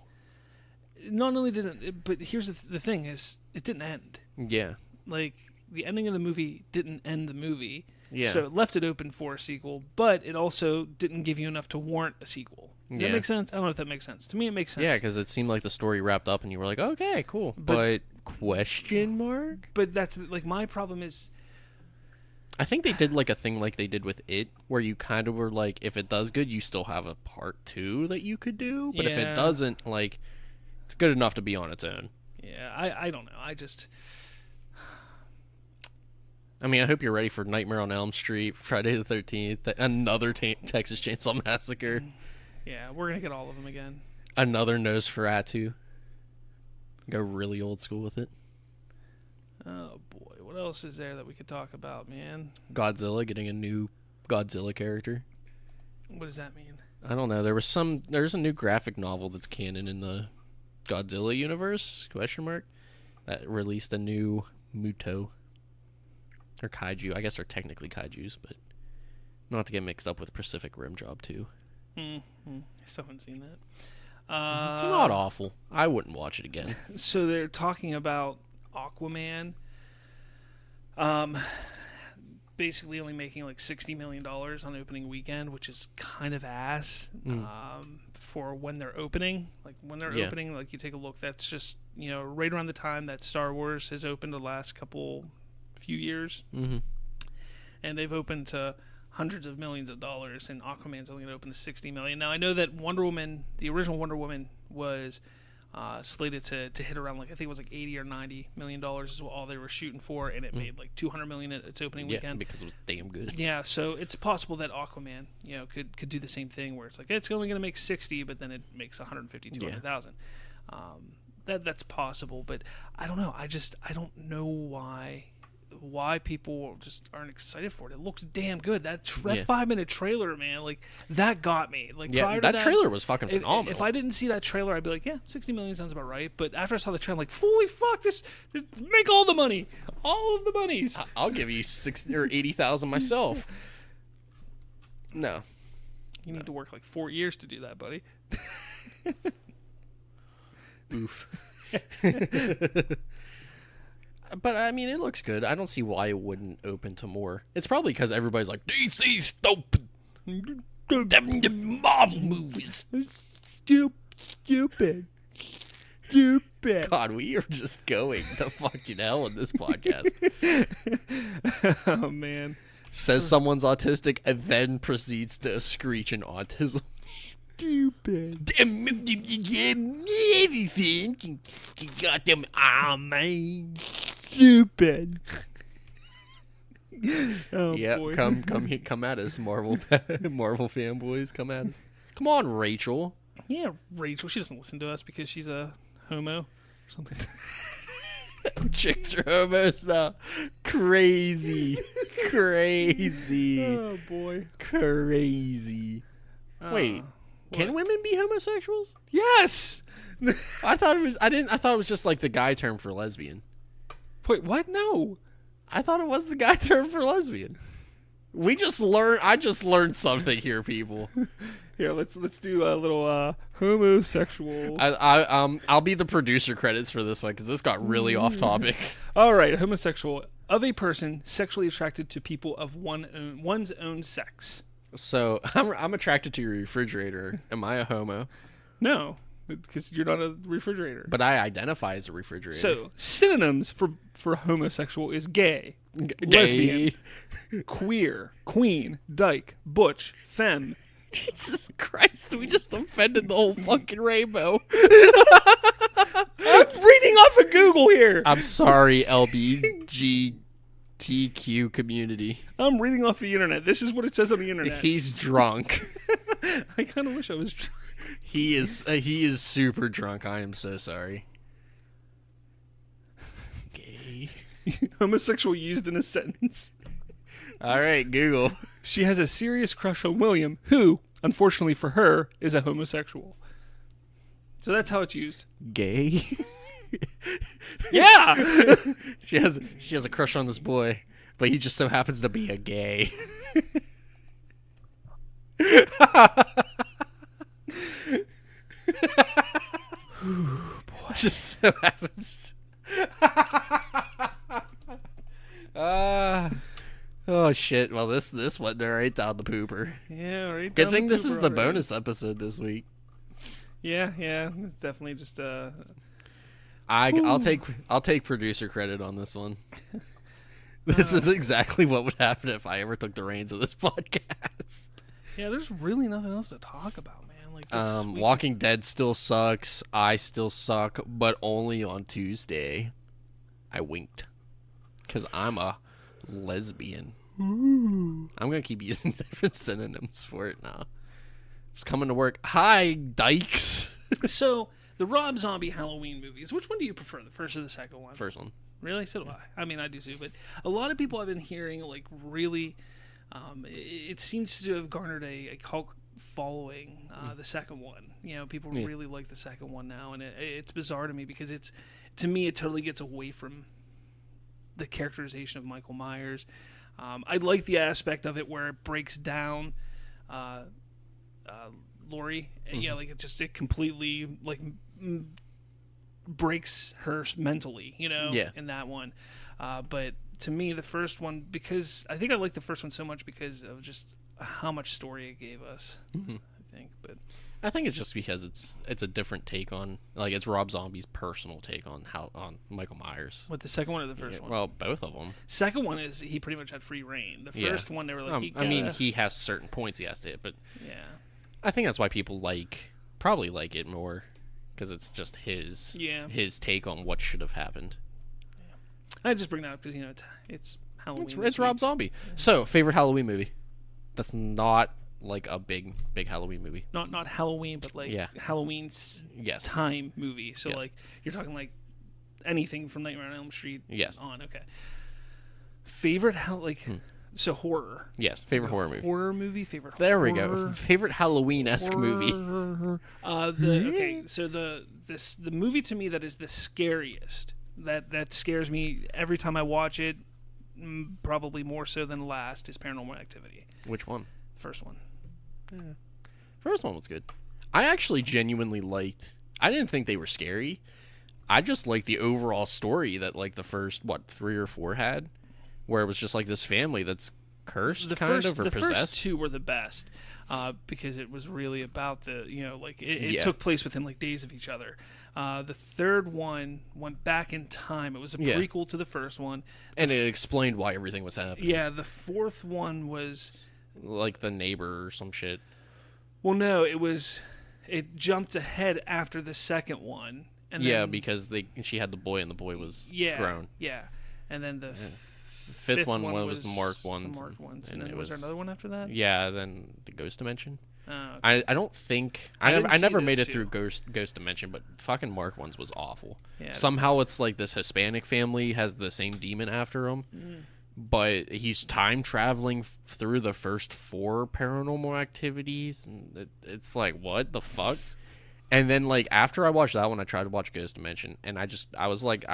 Not only didn't it, but here's the thing is, it didn't end. Yeah. Like, the ending of the movie didn't end the movie. Yeah. So it left it open for a sequel, but it also didn't give you enough to warrant a sequel. Does that make sense? I don't know if that makes sense. To me, it makes sense. Yeah, because it seemed like the story wrapped up, and you were like, okay, cool. But question mark? But that's, like, my problem is... I think they did, like, a thing like they did with It, where you kind of were like, if it does good, you still have a part 2 that you could do. But if it doesn't, like, it's good enough to be on its own. Yeah, I don't know. I mean, I hope you're ready for Nightmare on Elm Street, Friday the 13th, another Texas Chainsaw Massacre. Yeah, we're going to get all of them again. Another Nosferatu. Go really old school with it. Oh, boy. What else is there that we could talk about, man? Godzilla, getting a new Godzilla character. What does that mean? I don't know. There's a new graphic novel that's canon in the Godzilla universe, question mark, that released a new Muto. Or kaiju. I guess they're technically kaijus, but not to get mixed up with Pacific Rim Job 2. I still haven't seen that. It's not awful. I wouldn't watch it again. So they're talking about Aquaman basically only making like $60 million on opening weekend, which is kind of ass for when they're opening. Like, when they're opening, like, you take a look, that's just, right around the time that Star Wars has opened the last few years. Mm-hmm. And they've opened to hundreds of millions of dollars, and Aquaman's only going to open to $60 million. Now, I know that Wonder Woman, the original Wonder Woman, was slated to hit around, like, I think it was like $80 or $90 million is all they were shooting for, and it made like $200 million at its opening weekend. Yeah, because it was damn good. Yeah, so it's possible that Aquaman, could do the same thing where it's like, it's only going to make 60, but then it makes 150, 200,000. That's possible, but I don't know. I don't know why people just aren't excited for it. It looks damn good. That 5-minute trailer, man, like, that got me. Like, prior to that trailer was fucking phenomenal. If I didn't see that trailer, I'd be like, yeah, 60 million sounds about right. But after I saw the trailer, I'm like, holy fuck, this make all the money, all of the monies. I'll give you 60 or 80,000 myself. No, you need to work like 4 years to do that, buddy. Oof. But, I mean, it looks good. I don't see why it wouldn't open to more. It's probably because everybody's like, DC stupid. Marvel movies. Stupid. God, we are just going to fucking hell in this podcast. Oh, man. Says someone's autistic and then proceeds to screech in autism. Stupid. Everything. You got them. Ah, man. Stupid. Oh, yeah, boy. Come at us, Marvel fanboys. Come at us. Come on, Rachel. Yeah, Rachel. She doesn't listen to us because she's a homo or something. Chicks are homos now. Crazy. Oh, boy. Crazy. Wait. Can women be homosexuals? Yes. I thought it was just like the guy term for lesbian. Wait, what? No. I thought it was the guy term for lesbian. I just learned something here, people. Here, let's do a little homosexual. I'll be the producer credits for this one because this got really off topic. All right, homosexual, of a person sexually attracted to people of one's own sex. So I'm attracted to your refrigerator. Am I a homo? No, because you're not a refrigerator. But I identify as a refrigerator. So synonyms for homosexual is gay, lesbian, queer, queen, dyke, butch, femme. Jesus Christ, we just offended the whole fucking rainbow. I'm reading off of Google here. I'm sorry, LBGTQ community. I'm reading off the internet. This is what it says on the internet. He's drunk. I kind of wish I was drunk. He is super drunk. I am so sorry. Gay. Homosexual used in a sentence. All right, Google. She has a serious crush on William, who, unfortunately for her, is a homosexual. So that's how it's used. Gay? Yeah! She has a crush on this boy, but he just so happens to be a gay. Ooh, boy. Just so happens. Oh shit! Well, this went right down the pooper. Yeah, right. Good thing this is the bonus episode this week. Yeah. It's definitely just I'll take producer credit on this one. This is exactly what would happen if I ever took the reins of this podcast. Yeah, there's really nothing else to talk about, man. Like this Walking Dead still sucks. I still suck, but only on Tuesday. I winked because I'm a lesbian. I'm gonna keep using different synonyms for it now. Just coming to work. Hi, dykes. So the Rob Zombie Halloween movies. Which one do you prefer, the first or the second one? First one. Really? So do I. I mean, I do too. But a lot of people I've been hearing like really. It seems to have garnered a cult following. The second one. You know, people really like the second one now, and it's bizarre to me because to me it totally gets away from the characterization of Michael Myers. I like the aspect of it where it breaks down Laurie. You know, like it completely like breaks her mentally. You know, in that one. But to me, the first one, because I think I like the first one so much because of just how much story it gave us. I think it's just because it's a different take on, like, it's Rob Zombie's personal take on Michael Myers. What, the second one or the first one? Well, both of them. Second one is he pretty much had free reign. The first one, they were like, he has certain points he has to hit, but yeah, I think that's why people probably like it more, because it's just his take on what should have happened. I just bring that up because it's Halloween. It's Rob Zombie. So, favorite Halloween movie? That's not like a big Halloween movie. Not Halloween, but like Halloween's time movie. So like you're talking like anything from Nightmare on Elm Street on. Okay. Favorite so horror. Yes, favorite horror movie. Horror movie. Favorite. There horror, we go. Favorite Halloween-esque movie. So the movie to me that is the scariest. That scares me every time I watch it, probably more so than last, is Paranormal Activity. Which one? First one. Yeah. First one was good. I actually genuinely liked. I didn't think they were scary. I just liked the overall story that like the first 3 or 4 had, where it was just like this family that's cursed, or possessed. The first 2 were the best, because it was really about it took place within like days of each other. The third one went back in time. It was a prequel to the first one, and it explained why everything was happening. Yeah, the fourth one was like the neighbor or some shit. Well, no, it jumped ahead after the second one, and then, because she had the boy and the boy was grown. Yeah, and then the fifth one was the marked ones. The marked ones, and then was there another one after that? Yeah, then the Ghost Dimension. Oh, okay. I don't think I never made it through Ghost Dimension, but fucking Mark ones was awful. Yeah, somehow it's like this Hispanic family has the same demon after him, but he's time traveling through the first 4 Paranormal Activities, and it's like, what the fuck? And then like after I watched that one, I tried to watch Ghost Dimension, and I was like,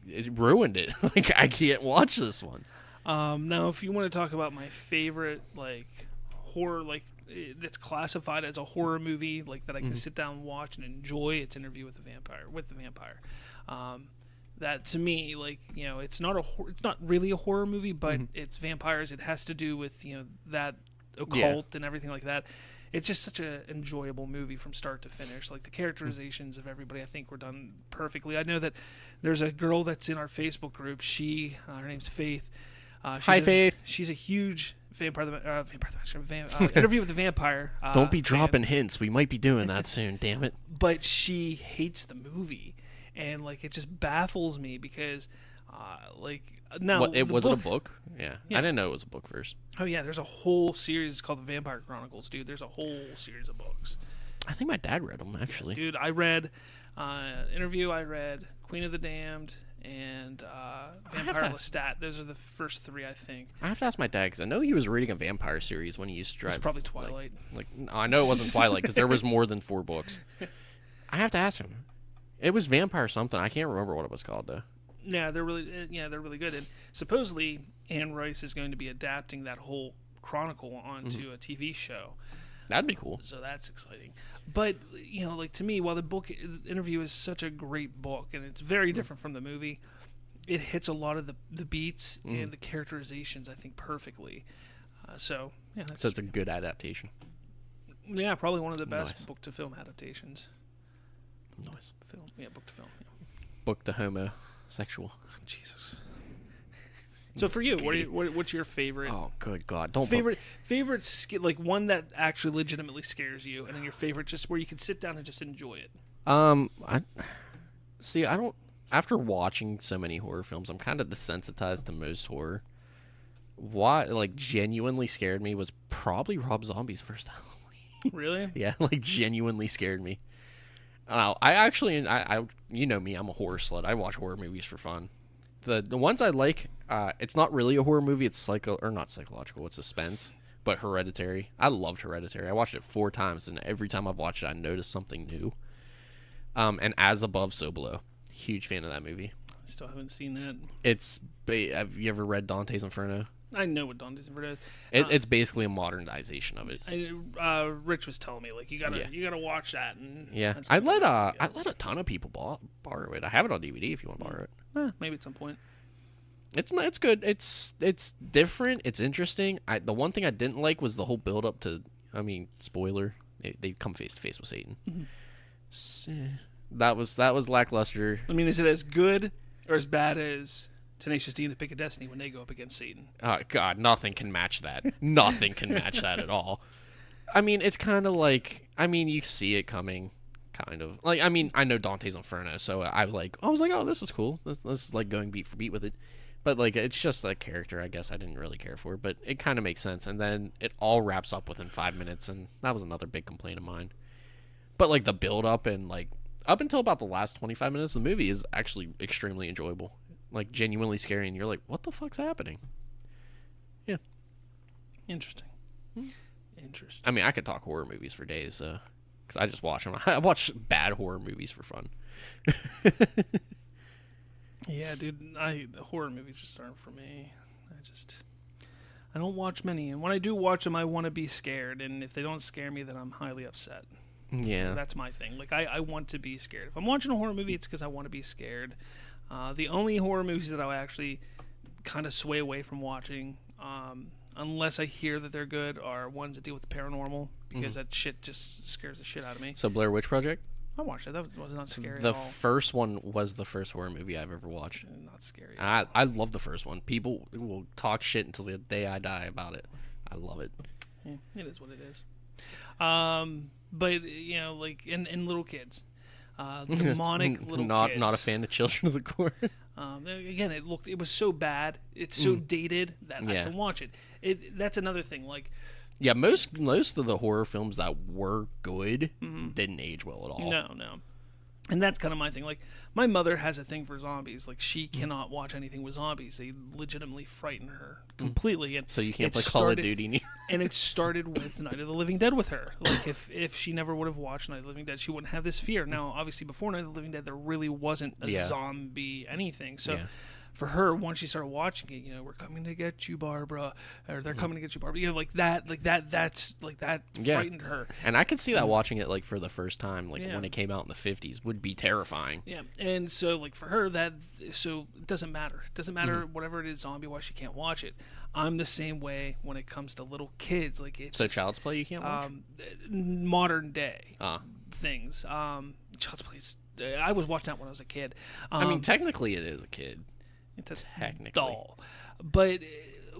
it ruined it. Like I can't watch this one. Now, if you want to talk about my favorite like horror that's classified as a horror movie, like that I can sit down and watch and enjoy, it's Interview with the Vampire. That to me, like, it's not really a horror movie, but it's vampires. It has to do with that occult and everything like that. It's just such an enjoyable movie from start to finish. Like the characterizations of everybody, I think, were done perfectly. I know that there's a girl that's in our Facebook group. Her name's Faith. Hi, Faith. She's a huge Interview with the Vampire. Don't be dropping hints. We might be doing that soon. Damn it. But she hates the movie, and like it just baffles me because, now was it a book? Yeah, I didn't know it was a book first. Oh yeah, there's a whole series called the Vampire Chronicles, dude. There's a whole series of books. I think my dad read them actually. Dude, I read Interview. I read Queen of the Damned and Vampire Lestat. Those are the first 3, I think. I have to ask my dad because I know he was reading a vampire series when he used to drive. It's probably Twilight. I know it wasn't Twilight because there was more than 4 books. I have to ask him. It was Vampire something. I can't remember what it was called though. Yeah, they're really good. And supposedly Anne Rice is going to be adapting that whole chronicle onto a TV show. That'd be cool. So that's exciting. But, like to me, while the Interview is such a great book and it's very different from the movie, it hits a lot of the beats and the characterizations, I think, perfectly. So it's a good adaptation. Yeah, probably one of the best book to film adaptations. Nice. Book to film. Yeah. Book to homosexual. Jesus. So for you, what's your favorite? Oh, good God! Don't favorite like one that actually legitimately scares you, and then your favorite just where you can sit down and just enjoy it. I don't. After watching so many horror films, I'm kind of desensitized to most horror. What like genuinely scared me was probably Rob Zombie's first Halloween. Really? Yeah, like genuinely scared me. I you know me, I'm a horror slut. I watch horror movies for fun. The ones I like, it's not really a horror movie. It's not psychological. It's suspense. But Hereditary, I loved Hereditary. I watched it 4 times, and every time I've watched it, I noticed something new. And As Above, So Below. Huge fan of that movie. I still haven't seen that. Have you ever read Dante's Inferno? I know what Dante's Inferno is. It's basically a modernization of it. Rich was telling me like you gotta watch that. And yeah, I let a ton of people borrow it. I have it on DVD if you want to borrow it. Maybe at some point. It's good. It's different. It's interesting. The one thing I didn't like was the whole build up to. I mean, spoiler. They come face to face with Satan. Mm-hmm. So, that was lackluster. I mean, is it as good or as bad as Tenacious D and the Pick of Destiny when they go up against Satan? Oh God, nothing can match that. Nothing can match that at all. I mean, it's kind of like. I mean, you see it coming. Kind of like. I mean, I know Dante's Inferno, so I was like, oh, this is cool. This is like going beat for beat with it. But, like, it's just a character, I guess I didn't really care for. But it kind of makes sense. And then it all wraps up within 5 minutes. And that was another big complaint of mine. But, like, the build-up and, like, up until about the last 25 minutes of the movie is actually extremely enjoyable. Like, genuinely scary. And you're like, what the fuck's happening? Yeah. Interesting. I mean, I could talk horror movies for days. Because I just watch them. I watch bad horror movies for fun. Yeah, dude, the horror movies just aren't for me. I don't watch many, and when I do watch them, I want to be scared, and if they don't scare me, then I'm highly upset. Yeah. That's my thing. Like, I want to be scared. If I'm watching a horror movie, it's because I want to be scared. The only horror movies that I actually kind of sway away from watching, unless I hear that they're good, are ones that deal with the paranormal, because that shit just scares the shit out of me. So Blair Witch Project? I watched it. That was not scary The at all. first one was the first horror movie I've ever watched. Not scary. I love the first one. People will talk shit until the day I die about it. I love it. Yeah, it is what it is. But you know, like in little kids, demonic little kids. Not a fan of Children of the Corn. Again, it was so bad. It's so dated that I can watch it. That's another thing. Like. Yeah, most of the horror films that were good didn't age well at all. No. And that's kind of my thing. Like, my mother has a thing for zombies. Like, she cannot watch anything with zombies. They legitimately frighten her completely. And so you can't play Call of Duty. And it started with Night of the Living Dead with her. Like, if she never would have watched Night of the Living Dead, she wouldn't have this fear. Now, obviously, before Night of the Living Dead, there really wasn't a zombie anything. So... Yeah. For her, once she started watching it, you know, we're coming to get you, Barbara, or they're coming to get you, Barbara. You know, that frightened her. And I could see that watching it like for the first time, like when it came out in the 50s, would be terrifying. Yeah, and so like for her, so it doesn't matter. It doesn't matter whatever it is zombie-wise, she can't watch it. I'm the same way when it comes to little kids. Like it's so Child's Play you can't watch. Modern day things. Child's Play. I was watching that when I was a kid. I mean, technically, it is a kid. It's a technically doll. But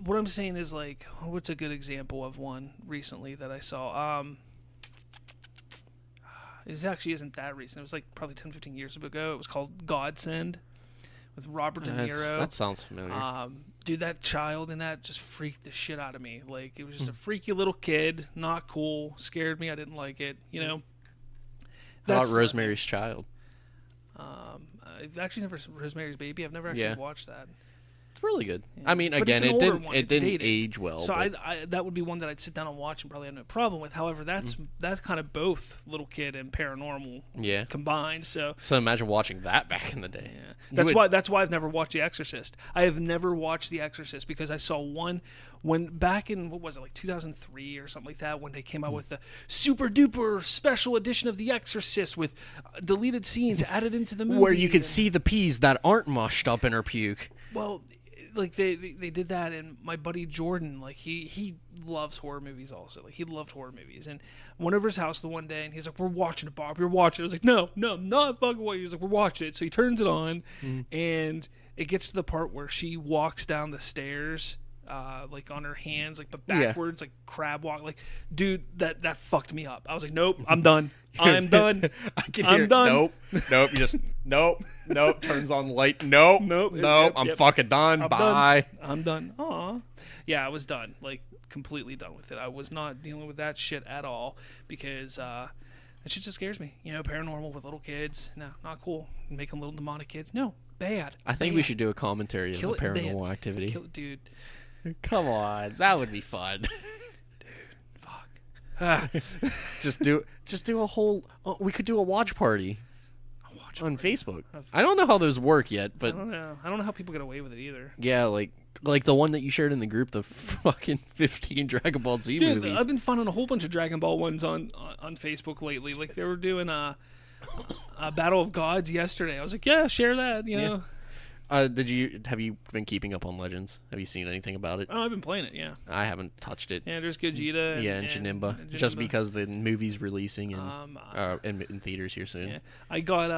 what I'm saying is, like, what's a good example of one recently that I saw? It actually isn't that recent. It was like probably 10, 15 years ago. It was called Godsend with Robert De Niro. That sounds familiar. Dude, that child in that just freaked the shit out of me. Like, it was just a freaky little kid, not cool, scared me. I didn't like it, you know? How about Rosemary's Child? I've actually never Rosemary's Baby. I've never actually watched that. It's really good. I mean, But again, it's an it older didn't one. it It's didn't dated. age well. So but I that would be one that I'd sit down and watch and probably have no problem with. However, that's kind of both Little Kid and Paranormal yeah. combined. So So imagine watching that back in the day. yeah. You would- That's why I've never watched The Exorcist. I have never watched The Exorcist because I saw one when back in what was it, like 2003 or something like that, when they came out with the super duper special edition of The Exorcist with deleted scenes added into the movie where you could and- see the peas that aren't mushed up in her puke. Well, like they did that, and my buddy Jordan, like he loves horror movies also. Like he loved horror movies, and went over to his house the one day, and he's like, "We're watching it, Bob. We're watching it." I was like, "No, I'm not fucking watching it." He's like, "We're watching it." So he turns it on, and it gets to the part where she walks down the stairs, like on her hands, like but backwards, like crab walk. Like, dude, that fucked me up. I was like, "Nope, I'm done. I'm done. I'm done." Nope. You just nope. Turns on light. Nope. Yep, I'm yep. fucking done. I'm Bye. done. I'm done. Aw. Yeah, I was done. Like, completely done with it. I was not dealing with that shit at all because that shit just scares me. You know, paranormal with little kids. No, not cool. Making little demonic kids. No, bad. I think we should do a commentary of Kill the it, Paranormal bad. Activity. Kill it, dude. Come on, that would be fun. Fuck. Ah, just do a whole. Oh, we could do a watch party watch on party. Facebook. I don't know how those work yet, I but don't know. I don't know how people get away with it either. yeah, like the one that you shared in the group, the fucking 15 Dragon Ball Z Dude, movies. I've been finding a whole bunch of Dragon Ball ones on Facebook lately. Like they were doing a Battle of Gods yesterday. I was like, yeah, share that. You know. Have you been keeping up on Legends? Have you seen anything about it? Oh, I've been playing it. Yeah. I haven't touched it. Yeah, there's Gogeta. And Janemba, just because the movie's releasing in theaters here soon. Yeah. I got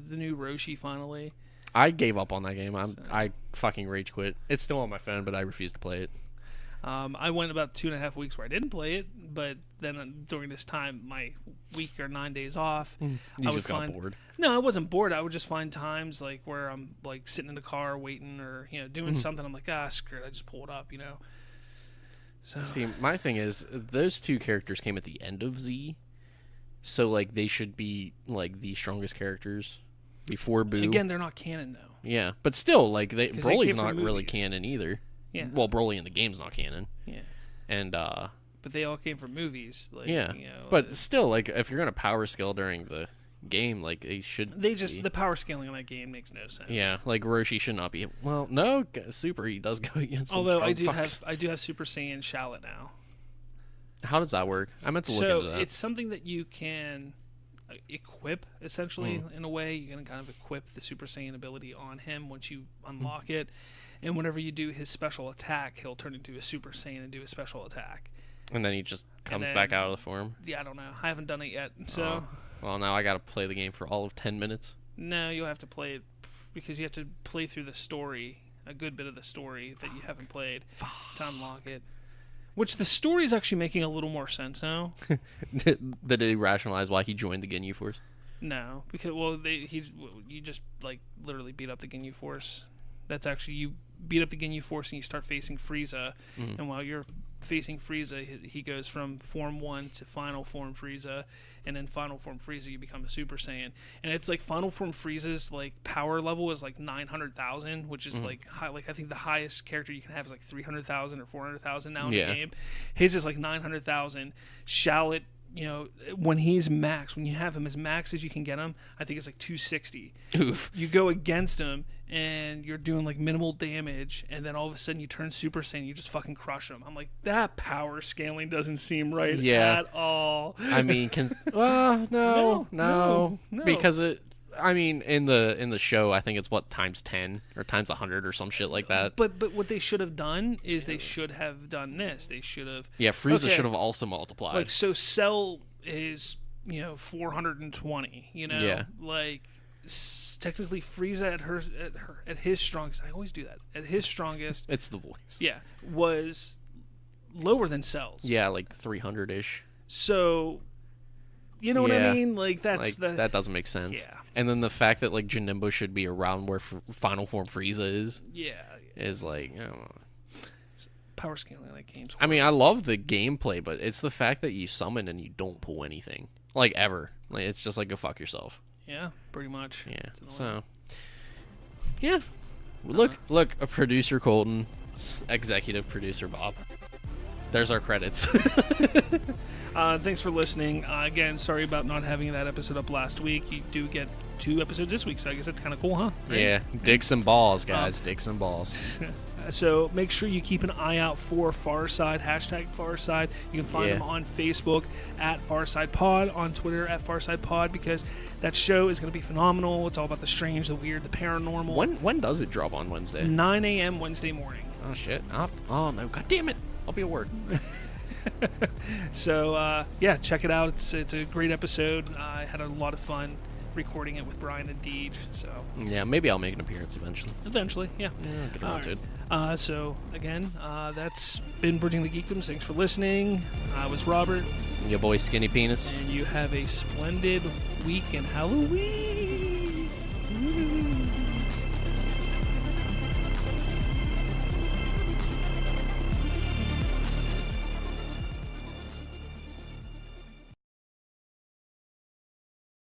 the new Roshi finally. I gave up on that game. I fucking rage quit. It's still on my phone, but I refuse to play it. I went about 2.5 weeks where I didn't play it, but then during this time, my week or 9 days off, You I would just got find bored. No, I wasn't bored. I would just find times like where I'm like sitting in the car waiting or doing something. I'm like, screw it. I just pull it up. So See, my thing is those two characters came at the end of Z, so like they should be like the strongest characters before Boo. again, they're not canon though. Yeah, but still, like 'Cause they Broly's came from not really movies. canon either. Yeah. Well, Broly in the game's not canon, Yeah. and But they all came from movies. Like, yeah, but still, like if you're gonna power scale during the game, like they should. the power scaling on that game makes no sense. Yeah, like Roshi should not be. Well, no, Super he does go against. some Although strong I fucks. do have Super Saiyan Shallot now. How does that work? I meant to look So into that. it's something that you can equip essentially in a way. You can kind of equip the Super Saiyan ability on him once you unlock it, and whenever you do his special attack, he'll turn into a Super Saiyan and do a special attack. And then he just comes then- back out of the form. Yeah, I don't know. I haven't done it yet, so Well, now I gotta play the game for all of 10 minutes. no, you'll have to play it because you have to play through the story, a good bit of the story that you haven't played to unlock it. Which the story is actually making a little more sense now. Did he rationalize why he joined the Ginyu Force? No, because you just like literally beat up the Ginyu Force. That's actually you beat up the Ginyu Force and you start facing Frieza, and while you're facing Frieza, he goes from Form 1 to Final Form Frieza, and then Final Form Frieza you become a Super Saiyan. And it's like Final Form Frieza's like power level is like 900,000, which is like high, like I think the highest character you can have is like 300,000 or 400,000 now in the game. His is like 900,000. Shallot, when he's max, when you have him as max as you can get him, I think it's like 260. Oof. You go against him and you're doing like minimal damage, and then all of a sudden you turn Super Saiyan, you just fucking crush him. I'm like, that power scaling doesn't seem right at all. I mean, no, because I mean, in the show, I think it's times 10 or times 100 or some shit like that. But what they should have done is they should have done this. They should have. Yeah, Frieza Okay. should have also multiplied. Like, so Cell is 420. Yeah. Like technically Frieza at his strongest. I always do that. At his strongest, it's the voice. yeah, was lower than Cell's. Yeah, like 300 ish. So, you know what I Yeah. mean? Like that's That doesn't make sense. Yeah. And then the fact that like Janemba should be around where Final Form Frieza is like, I don't know. Power scaling like games. I mean, I love the gameplay, but it's the fact that you summon and you don't pull anything, like ever. Like it's just like go fuck yourself. Yeah, pretty much. Yeah. It's annoying. So, yeah, Look, a producer Colton, executive producer Bob. There's our credits. Thanks for listening. Again, sorry about not having that episode up last week. You do get 2 episodes this week, so I guess that's kind of cool, huh? Right? Yeah, dig some balls, guys. Dig some balls. So make sure you keep an eye out for Farside, hashtag Farside. You can find them on Facebook at Farside Pod, on Twitter at Farside Pod, because that show is going to be phenomenal. It's all about the strange, the weird, the paranormal. When does it drop on Wednesday? 9 a.m. Wednesday morning. Oh, shit. Oh, no. God damn it. I'll be at work. So, check it out. It's a great episode. I had a lot of fun recording it with Brian and Deej. So yeah, maybe I'll make an appearance eventually. Yeah. I'll get around to it. So again, that's been Bridging the Geekdoms. Thanks for listening. I was Robert. Your boy Skinny Penis. And you have a splendid week in Halloween.